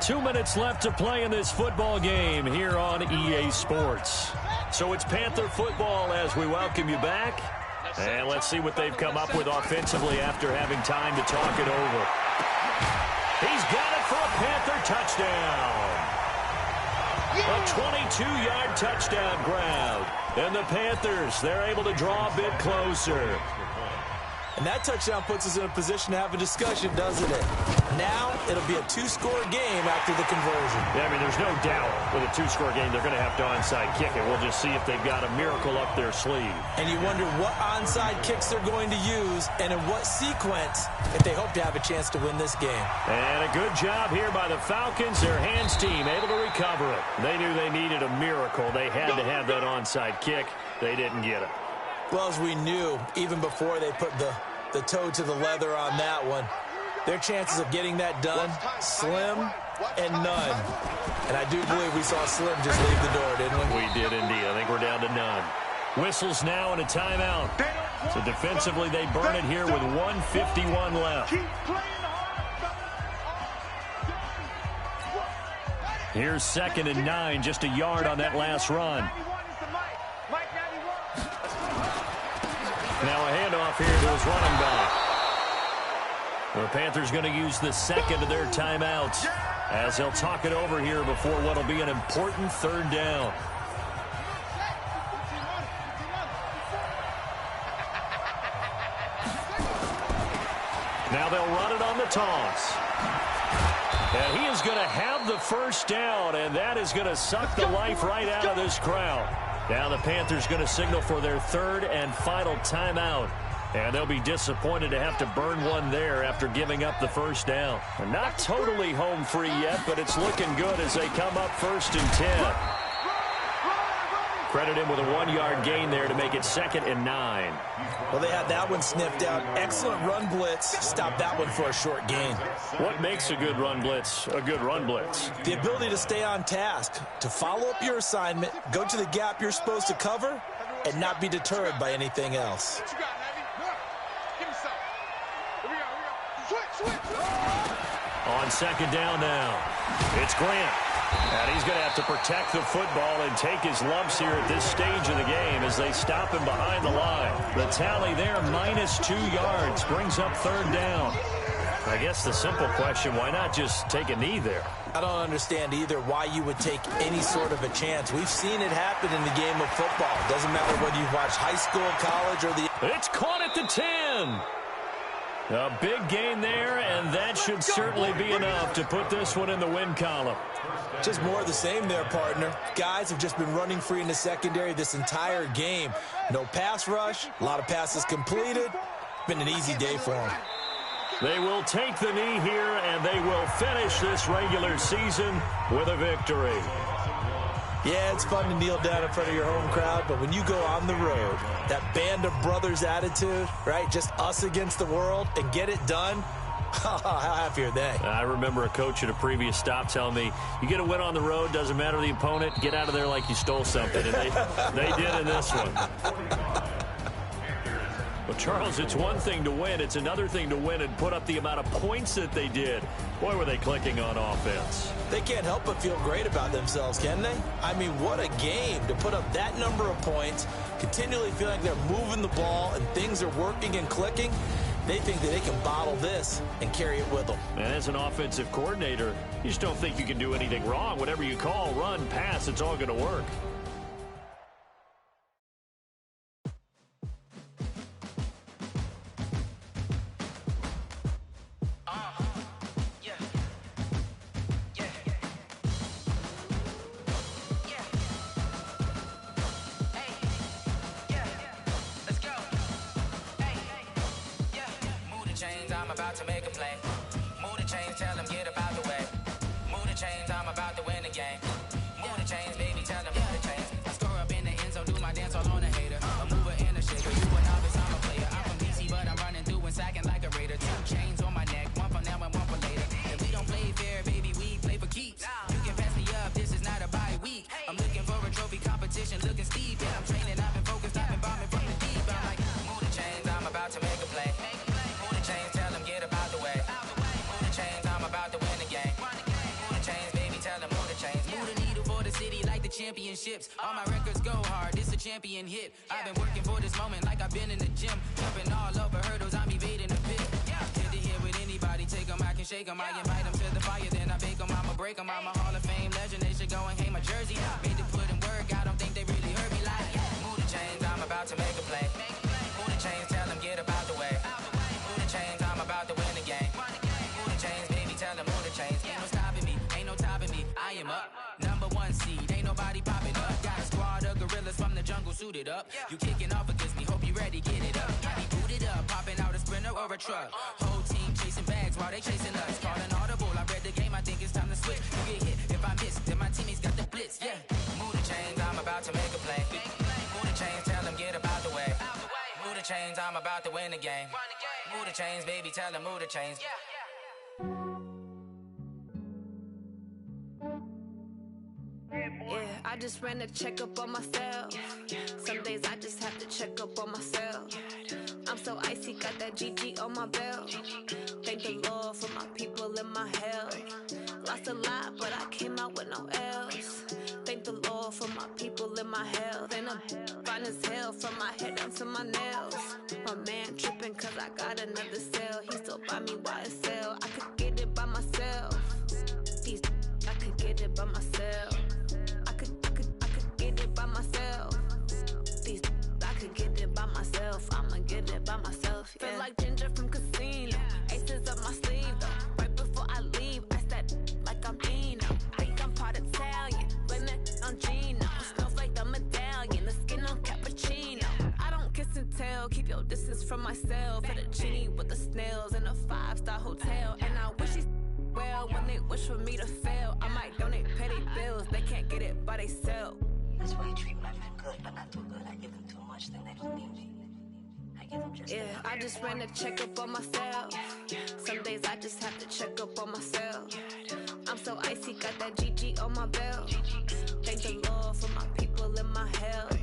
2 minutes left to play in this football game here on EA Sports. So it's Panther football as we welcome you back. And let's see what they've come up with offensively after having time to talk it over. He's got it for a Panther touchdown. A 22-yard touchdown grab. And the Panthers, they're able to draw a bit closer. And that touchdown puts us in a position to have a discussion, doesn't it? Now, it'll be a 2-score game after the conversion. Yeah, I mean, there's no doubt with a 2-score game, they're going to have to onside kick it. We'll just see if they've got a miracle up their sleeve. And you wonder what onside kicks they're going to use and in what sequence if they hope to have a chance to win this game. And a good job here by the Falcons. Their hands team able to recover it. They knew they needed a miracle. They had to have that onside kick. They didn't get it. Well, as we knew, even before they put the toe to the leather on that one, their chances of getting that done, slim and none. And I do believe we saw Slim just leave the door, didn't we? We did indeed. I think we're down to none. Whistles now and a timeout. So defensively, they burn it here with 1:51 left. Here's 2nd and 9, just a yard on that last run. Now a handoff here to his running back. The Panthers going to use the 2nd of their timeouts as they'll talk it over here before what will be an important 3rd down. Now they'll run it on the toss. And he is going to have the 1st down, and that is going to suck the life right out of this crowd. Now the Panthers going to signal for their 3rd and final timeout. And they'll be disappointed to have to burn one there after giving up the 1st down. And not totally home free yet, but it's looking good as they come up 1st and 10. Credit him with a 1-yard gain there to make it 2nd and 9. Well, they had that one sniffed out. Excellent run blitz. Stop that one for a short gain. What makes a good run blitz a good run blitz? The ability to stay on task, to follow up your assignment, go to the gap you're supposed to cover, and not be deterred by anything else. On 2nd down now, it's Grant. And he's going to have to protect the football and take his lumps here at this stage of the game as they stop him behind the line. The tally there, -2 yards, brings up 3rd down. I guess the simple question, why not just take a knee there? I don't understand either why you would take any sort of a chance. We've seen it happen in the game of football. It doesn't matter whether you watch high school, college, or the... It's caught at the 10. A big gain there, and that should certainly be enough to put this one in the win column. Just more of the same there, partner. Guys have just been running free in the secondary this entire game. No pass rush, a lot of passes completed. Been an easy day for them. They will take the knee here, and they will finish this regular season with a victory. Yeah, it's fun to kneel down in front of your home crowd, but when you go on the road, that band of brothers attitude, right, just us against the world, and get it done, how happy are they? I remember a coach at a previous stop telling me, you get a win on the road, doesn't matter the opponent, get out of there like you stole something, and they did in this one. Well, Charles, it's one thing to win. It's another thing to win and put up the amount of points that they did. Boy, were they clicking on offense. They can't help but feel great about themselves, can they? I mean, what a game to put up that number of points, continually feeling like they're moving the ball and things are working and clicking. They think that they can bottle this and carry it with them. And as an offensive coordinator, you just don't think you can do anything wrong. Whatever you call, run, pass, it's all going to work. I'm about to make a play. Move the chains, tell them get up out the way. Move the chains, I'm about to win the game. Move the chains, baby, tell them move the chains. I score up in the end zone, do my dance all on a hater. A mover and a shaker, you a novice, I'm a player. I'm from DC, but I'm running through and sacking like a raider. 2 chains on my neck, one for now and one for later. And we don't play fair, baby, we play for keeps. You can pass me up, this is not a bye week. I'm looking for a trophy competition, looking steep. And I'm training, I've been focused, I've been bombing from the deep. I'm like, move the chains, I'm about to make a play. Move the chains, tell them get up out the way. Move the chains, I'm about to win the game. Move the chains, baby, tell them move the chains. Move the needle for the city like the championships. All my records go hard, this a champion hit. I've been working for this moment like I've been in the gym. Jumping all over hurdles, I'm evading the pit. Hit to here with anybody, take them, I can shake them. I invite them to the fire, then I bake them, I'ma break them. I'm a Hall of Fame legend, they should go and hang my jersey. Made to put in work, I don't think they really heard me like. Move the chains, I'm about to make a play. Move the chains, tell them get up out the way. Move the chains, I'm about to win the game. Move the chains, baby, tell them move the chains. Ain't no stopping me, ain't no topping me. I am up, #1 seed, ain't nobody popping up. Got a squad of gorillas from the jungle suited up. You kicking off against me, hope you ready, get it up. I be booted up, popping out a sprinter or a truck. Whole team chasing bags while they chasing us. Calling audible, I read the game, I think it's time to switch. You get hit, if I miss, then my teammates got the blitz, yeah. Move the chains, I'm about to make a play. Move the chains, tell them get up out the way. Move the chains, I'm about to win the game. Move the chains, baby, tell them move the chains. Yeah, I just ran a checkup on myself. Some days I just have to check up on myself. I'm so icy, got that GG on my belt. Thank the Lord for my people and my health. Lost a lot, but I came out with no L's. Thank the Lord for my people and my health. And I'm fine as hell from my head down to my nails. My man tripping cause I got another cell. He still buy me YSL. I could get it by myself. I could get it by myself. I could get it by myself. I could get it by myself. I'ma get it by myself. Yeah. Feel like Ginger from Casino. Aces up my sleeve though. Right before I leave, I said like I'm Dino. Think I'm part Italian. Blame it on Gino. Snowflake the medallion. The skin on cappuccino. I don't kiss and tell. Keep your distance from myself. At a genie with the snails in a 5-star hotel. And I wish he's well when they wish for me to fail. I might donate petty bills. They can't get it by theyself. That's why I treat my men good, but not too good. I give them too much, then they don't need me. I give them just enough. I just ran a checkup on myself. Some days I just have to check up on myself. I'm so icy, got that GG on my belt. Thank the Lord for my people in my health.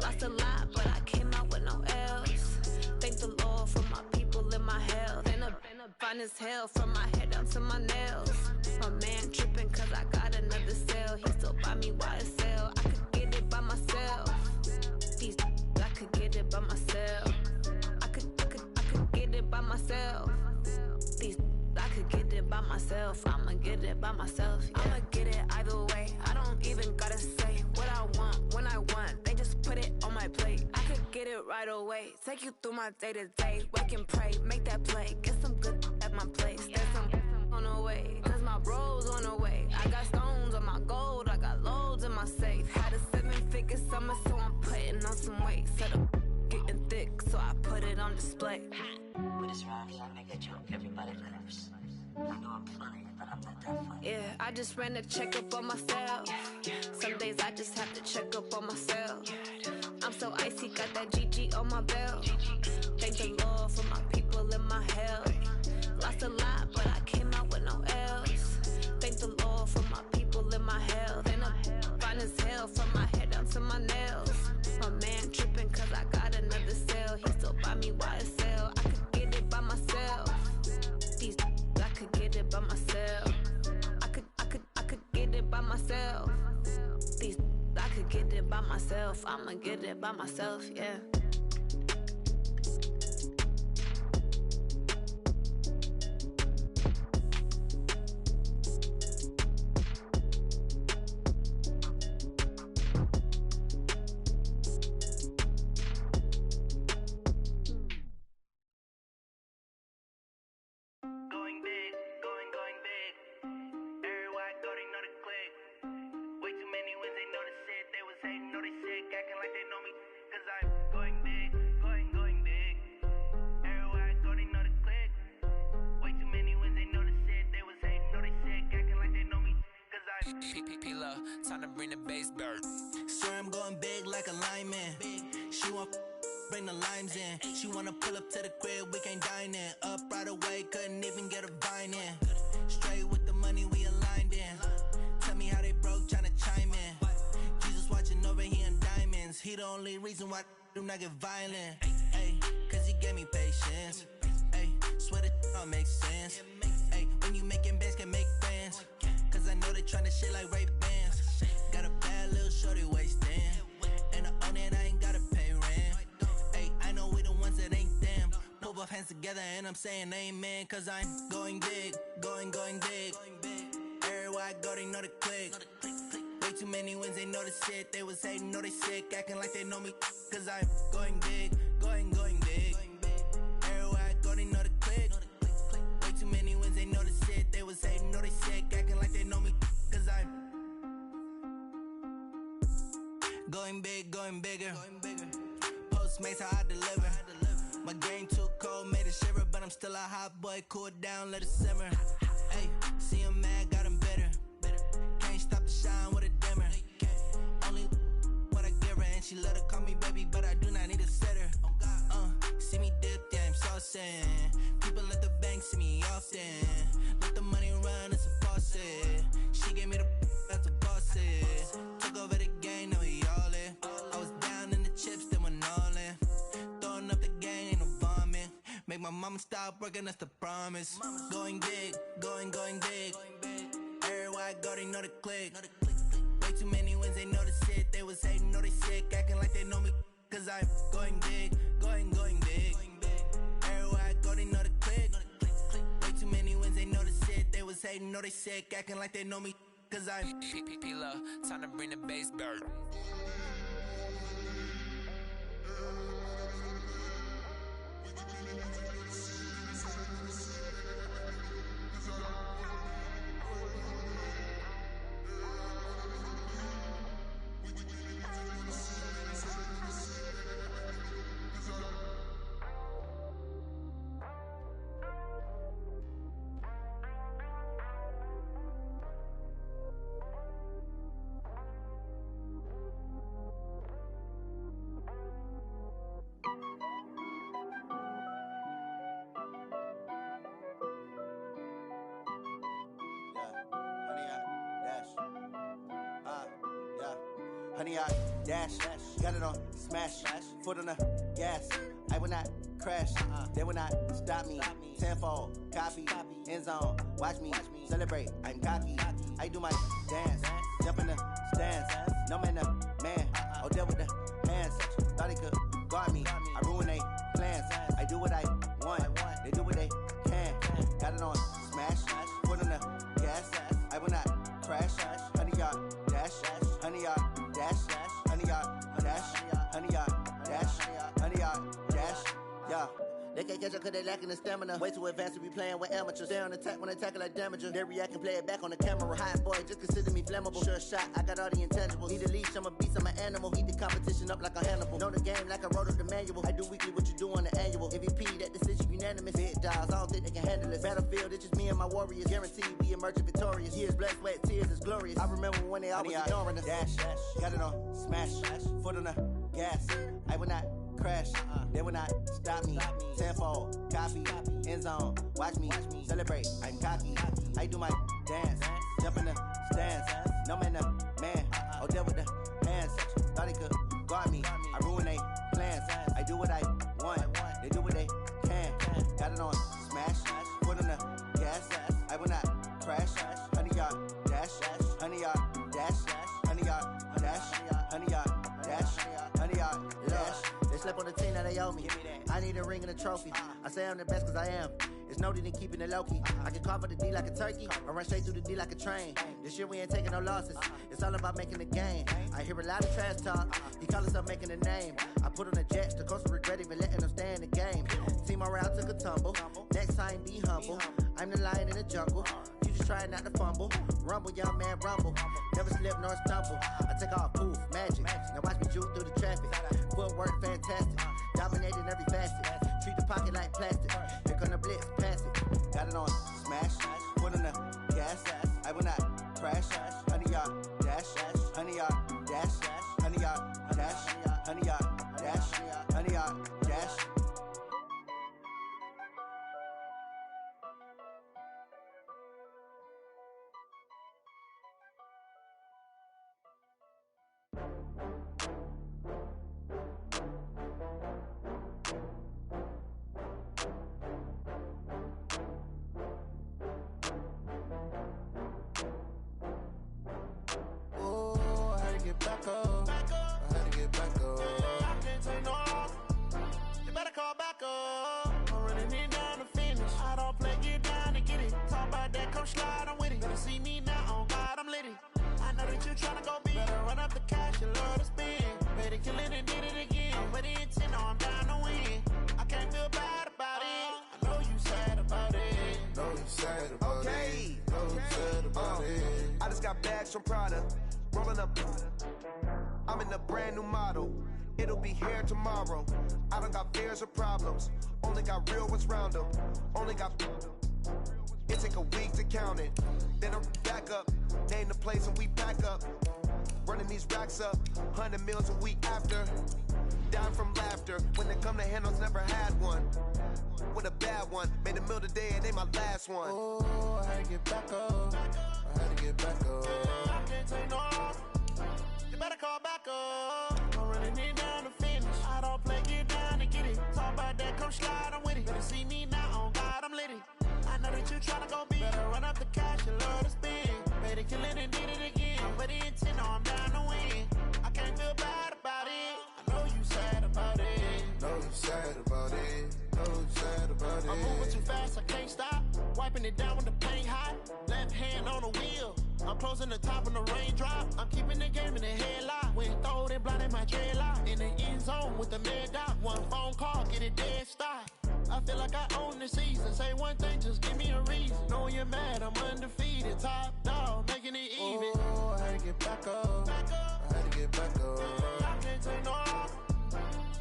Lost a lot, but I came out with no else. Thank the Lord for my people in my health. And I'm fine as hell from my head down to my nails. My man tripping cause I got another cell. He still buy me YSL. I could get it by myself. These I could get it by myself. I could get it by myself. These I could get it by myself. I'ma get it by myself. Yeah. I'ma get it either way. I don't even gotta say what I want when I want. They just put it on my plate. I could get it right away. Take you through my day to day. Wake and pray, make that play. Get some good at my place. There's some on the way. Cause my bros on the way. I got stones on my gold. I got loads in my safe. Had a 7-figure summer, so I'm putting on some weight. Set up getting thick, so I put it on display. With this rhyme, I make a joke everybody laughs. I know I'm funny, but I'm not that funny. Yeah, I just ran a checkup on myself. Some days I just have to check up on myself. I'm so icy, got that GG on my belt. Thank the Lord for my people in my health. Lost a lot, but I came out with no else. Thank the Lord for my people in my health. And I'm fine as hell from my head down to my nails. My man tripping cause I got another cell. He still buy me YSL. I could get it by myself. These I could get it by myself. I could get it by myself. These I could get it by myself. I'ma get it by myself, yeah. Time to bring the bass back. Swear I'm going big like a lineman. She want bring the limes in. She wanna pull up to the crib, we can't dine in. Up right away, couldn't even get a vine in. Straight with the money we aligned in. Tell me how they broke, tryna chime in. Jesus watching over here in diamonds. He the only reason why I do not get violent. Ay, cause he gave me patience. Ay, swear that all makes sense. Ay, when you making bands can make friends. Cause I know they tryna shit like Ray Bans. Got a bad little shorty wasting. And I own it, I ain't gotta pay rent. Ay, I know we the ones that ain't them. Put both hands together and I'm saying amen. Cause I'm going big, going big. Everywhere I go, they know the click. Way too many wins, they know the shit. They was hating, know they sick, acting like they know me. Cause I'm going big, going big. Everywhere I go, they know the click. Way too many wins, they know the shit. They was hating, know they sick, acting like they know me. Cause I'm going big, going bigger. Postmates how I deliver. My game too cold, made it shiver. But I'm still a hot boy, cool it down, let it simmer. Hey, see him mad, got him bitter. Can't stop the shine with a dimmer. Only what I give her, and she let her call me baby, but I do not need a sitter. See me dip, yeah, I'm saucing. People at the bank see me often. Let the money run, it's a faucet. She gave me the that's a boss it. Took over the game, now we all in. I was down in the chips, then went all in. Throwing up the game, ain't no vomit. Make my mama stop working, that's the promise. Going big, going big. Everywhere I go, they know the click. Way too many wins, they know the shit. They was hating, know they sick, acting like they know me. Cause I'm going big, going big. Everywhere I go, they know the click. Way too many wins, they know the shit. They was hating, know they sick, acting like they know me. Cause I'm P-Love, time to bring the bass back. 100-yard dash. Got it on smash. Foot on the gas. I will not crash. They will not stop me. Tenfold, copy, end zone. Watch me celebrate. I'm cocky. I do my dance. Jump in the stands. No man, man. Oh, deal with the hands. Thought he could guard me. I ruin they plans. I do what I want. They do what they can. Got it on smash. Foot on the gas. I will not crash. 100-yard dash. 100-yard dash. 100-yard dash. 100-yard dash. 100-yard dash. Yeah. They can't catch up cause they lacking the stamina. Way too advanced to be playing with amateurs. Stay on attack when they tackle like damager. They react and play it back on the camera. Hot boy, just consider me flammable. Sure shot, I got all the intangibles. Need a leash, I'm a beast, I'm an animal. Eat the competition up like a Hannibal. Know the game like I wrote up the manual. I do weekly what you do on the annual. MVP, that decision unanimous. Big dials, I don't think they can handle it. Battlefield, it's just me and my warriors. Guaranteed we emerge victorious. Years, blood, sweat, tears is glorious. I remember when they always ignoring us. Dash, got it on smash. Foot on the gas. I will not crash. They will not stop me. Tenfold, copy, end zone. Watch me celebrate. I'm cocky. I do my dance. Jump in the stands. No man, man. Oh, deal with the hands. Thought he could guard me. I ruin they plans. I do what I want. They do what they can. Got it on smash. Foot on the gas. I will not crash. 100-yard dash. 100-yard dash. 100-yard dash. 100-yard dash. 100-yard dash. They slept on the team that they owe me. I need a ring and a trophy. I say I'm the best cause I am. It's noted in keeping it low-key. I can carve up the D like a turkey or run straight through the D like a train. This year we ain't taking no losses. It's all about making the game. I hear a lot of trash talk. He call himself making a name. I put on the Jets. The coach will regret even letting them stay in the game. Team morale took a tumble. Next time be humble. I'm the lion in the jungle. You just try not to fumble. Rumble, young man, rumble. Never slip nor stumble. I take off, poof, magic. Now watch me juke through the traffic. Footwork fantastic. Dominating every facet. Treat the pocket like plastic. Here come the blitz, pass it. Got it on smash. Foot on the gas. I will not crash. 100-yard dash. 100-yard dash. 100-yard dash. 100-yard dash. 100-yard dash. Back up. I had to get back up. I can't take no loss. You better call back up. I'm running it down to finish. I don't play, get down to get it. Talk about that, come slide, I'm with it. Better see me now, on God, I'm litty. I know that you tryna go big. Better run up the cash, you love to spend. Better kill it and did it again. I'm with the intent, no, I'm down to win. I can't feel bad about it. I know you sad about it. Know you sad about it. Know you sad about it. I just got bags from Prada. Rolling up, I'm in a brand new model. It'll be here tomorrow. I don't got fears or problems. Only got real ones round them. Only got. It take a week to count it. Then I'm back up. Name the place and we back up. Running these racks up. 100 meals a week after. Down from laughter. When they come to handles, never had one. With a bad one. Made a meal today and ain't my last one. Oh, I had to get back up. I had to get back up. I can't take no loss. You better call back up. I'm running it down to finish. I don't play, get down to get it. Talk about that, come slide, I'm with it. Better see me now, on God, I'm litty. I know that you tryna go big. Better run up the cash, you love to spend. Better kill it and did it again. I'm with the intent, no, I'm down to win. I can't feel bad about it. I know you sad about it. Know you sad about it. Know you sad about it. I'm moving too fast, I can't stop. Wiping it down with the paint hot. Left hand on the wheel. I'm closing the top when the raindrop. I'm keeping the game in the headlock. When throwed and blinded my dreadlock. In the end zone with the mad dot. One phone call, get it dead stop. I feel like I own the season. Say one thing, just give me a reason. Knowing you're mad, I'm undefeated. Top dog, making it even. Oh, I had to get back up. I had to get back up. I can't take no loss.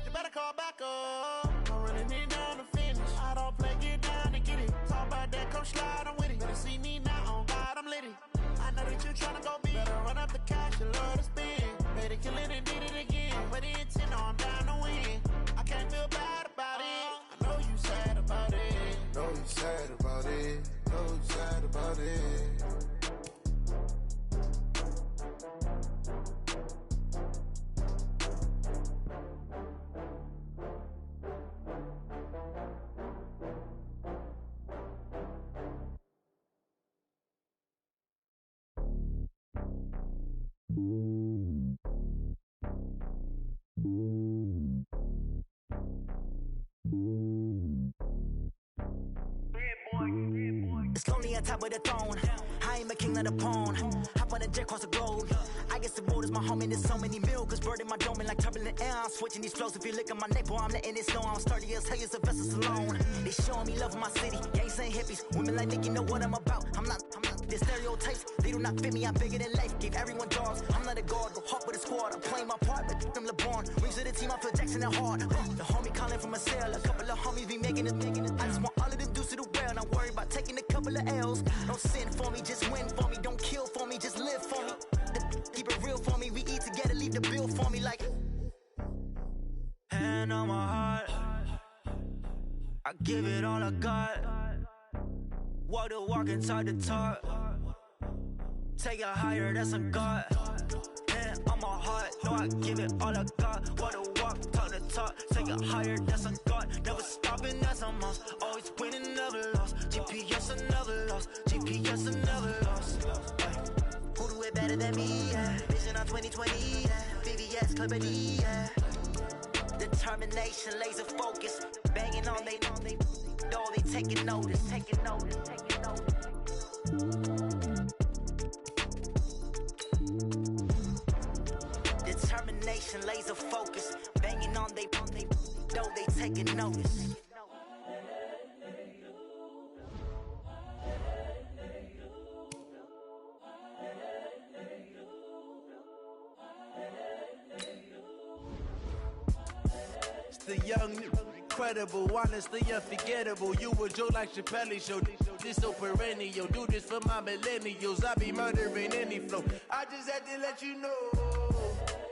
You better call back up. I'm running it down to finish. I don't play, get down to get it. Talk about that, come slide, I'm with it. Better see me now, on God, I'm litty. I know that you tryna go big. Better run up the cash, you love to spend. Better kill it and did it again. With the intent, no, I'm down to win. I can't feel bad about it. I know you sad about it. Know you sad about it. Know you sad about it. me on top of the throne. I ain't a king of the pawn. Hop on a jet across the globe. I guess the world is my home and there's so many miracles burning my dome and like turbulent air. I'm switching these flows. If you look at my neck, boy, I'm letting it snow. I'm sturdy as hell, it's a vessel alone. They showing me love in my city. Gangs ain't hippies. Women like Nicky know what I'm about. I'm not the stereotypes. They do not fit me. I'm bigger than life. Gave everyone dogs. I'm not a guard. Go hawk with a squad. I'm playing my part, but them LeBron. Rings to the team. I feel Jackson and hard. The homie calling from a cell. A couple of homies be making it. I just want all of them dudes to the well. Not worry about taking a couple of L's. Don't sin for me, just win for me. Don't kill for me, just live for me. Keep it real for me. We eat together, leave the bill for me like. Hand on my heart, I give it all I got. Walk the walk and talk the talk. Take it higher, that's a God. Hand on my heart, no, I give it all I got. Walk the walk, talk the talk. Take it higher, that's a God. Never stopping, that's a must. Always winning, never lost. GPS, I never lost. GPS, I never lost. Who do it better than me? Yeah. Vision on 2020. Yeah. VVS, Clippity. Yeah. Determination, laser focus. Banging on they door, they taking notice. Taking notice. Taking notice. Determination, laser focus. Banging on they door, they taking notice. The young, incredible, honestly unforgettable. You a Joe like Chappelle show. This so perennial. Do this for my millennials. I be murdering any flow. I just had to let you know.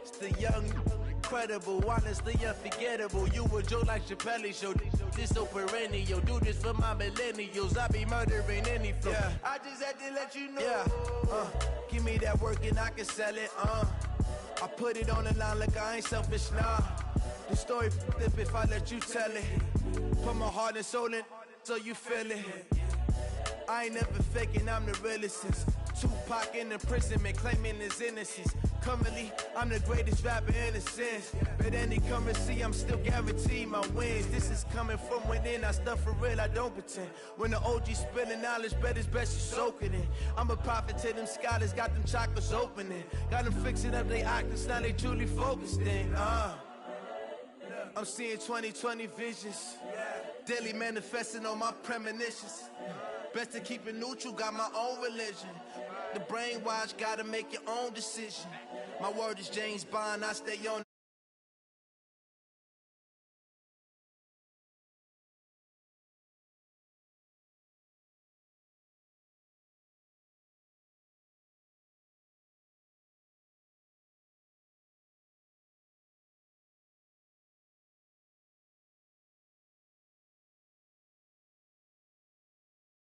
It's the young, incredible, honestly unforgettable. You a Joe like Chappelle show. This so perennial. Do this for my millennials. I be murdering any flow. Yeah. I just had to let you know. Yeah. Give me that work and I can sell it. I put it on the line like I ain't selfish, nah. The story flip if I let you tell it. Put my heart and soul in so you feel it. I ain't never faking, I'm the realest since Tupac in the imprisonment claiming his innocence. Currently, I'm the greatest rapper in a sense. But any currency, I'm still guaranteed my wins. This is coming from within, I stuff for real, I don't pretend. When the OG spilling knowledge, bet it's best you soak it in. I'm a prophet to them scholars, got them chakras opening. Got them fixing up they octaves, now they truly focused in. I'm seeing 2020 visions. Daily manifesting on my premonitions. Best to keep it neutral, got my own religion. The brainwash, gotta make your own decision. My word is James Bond, I stay on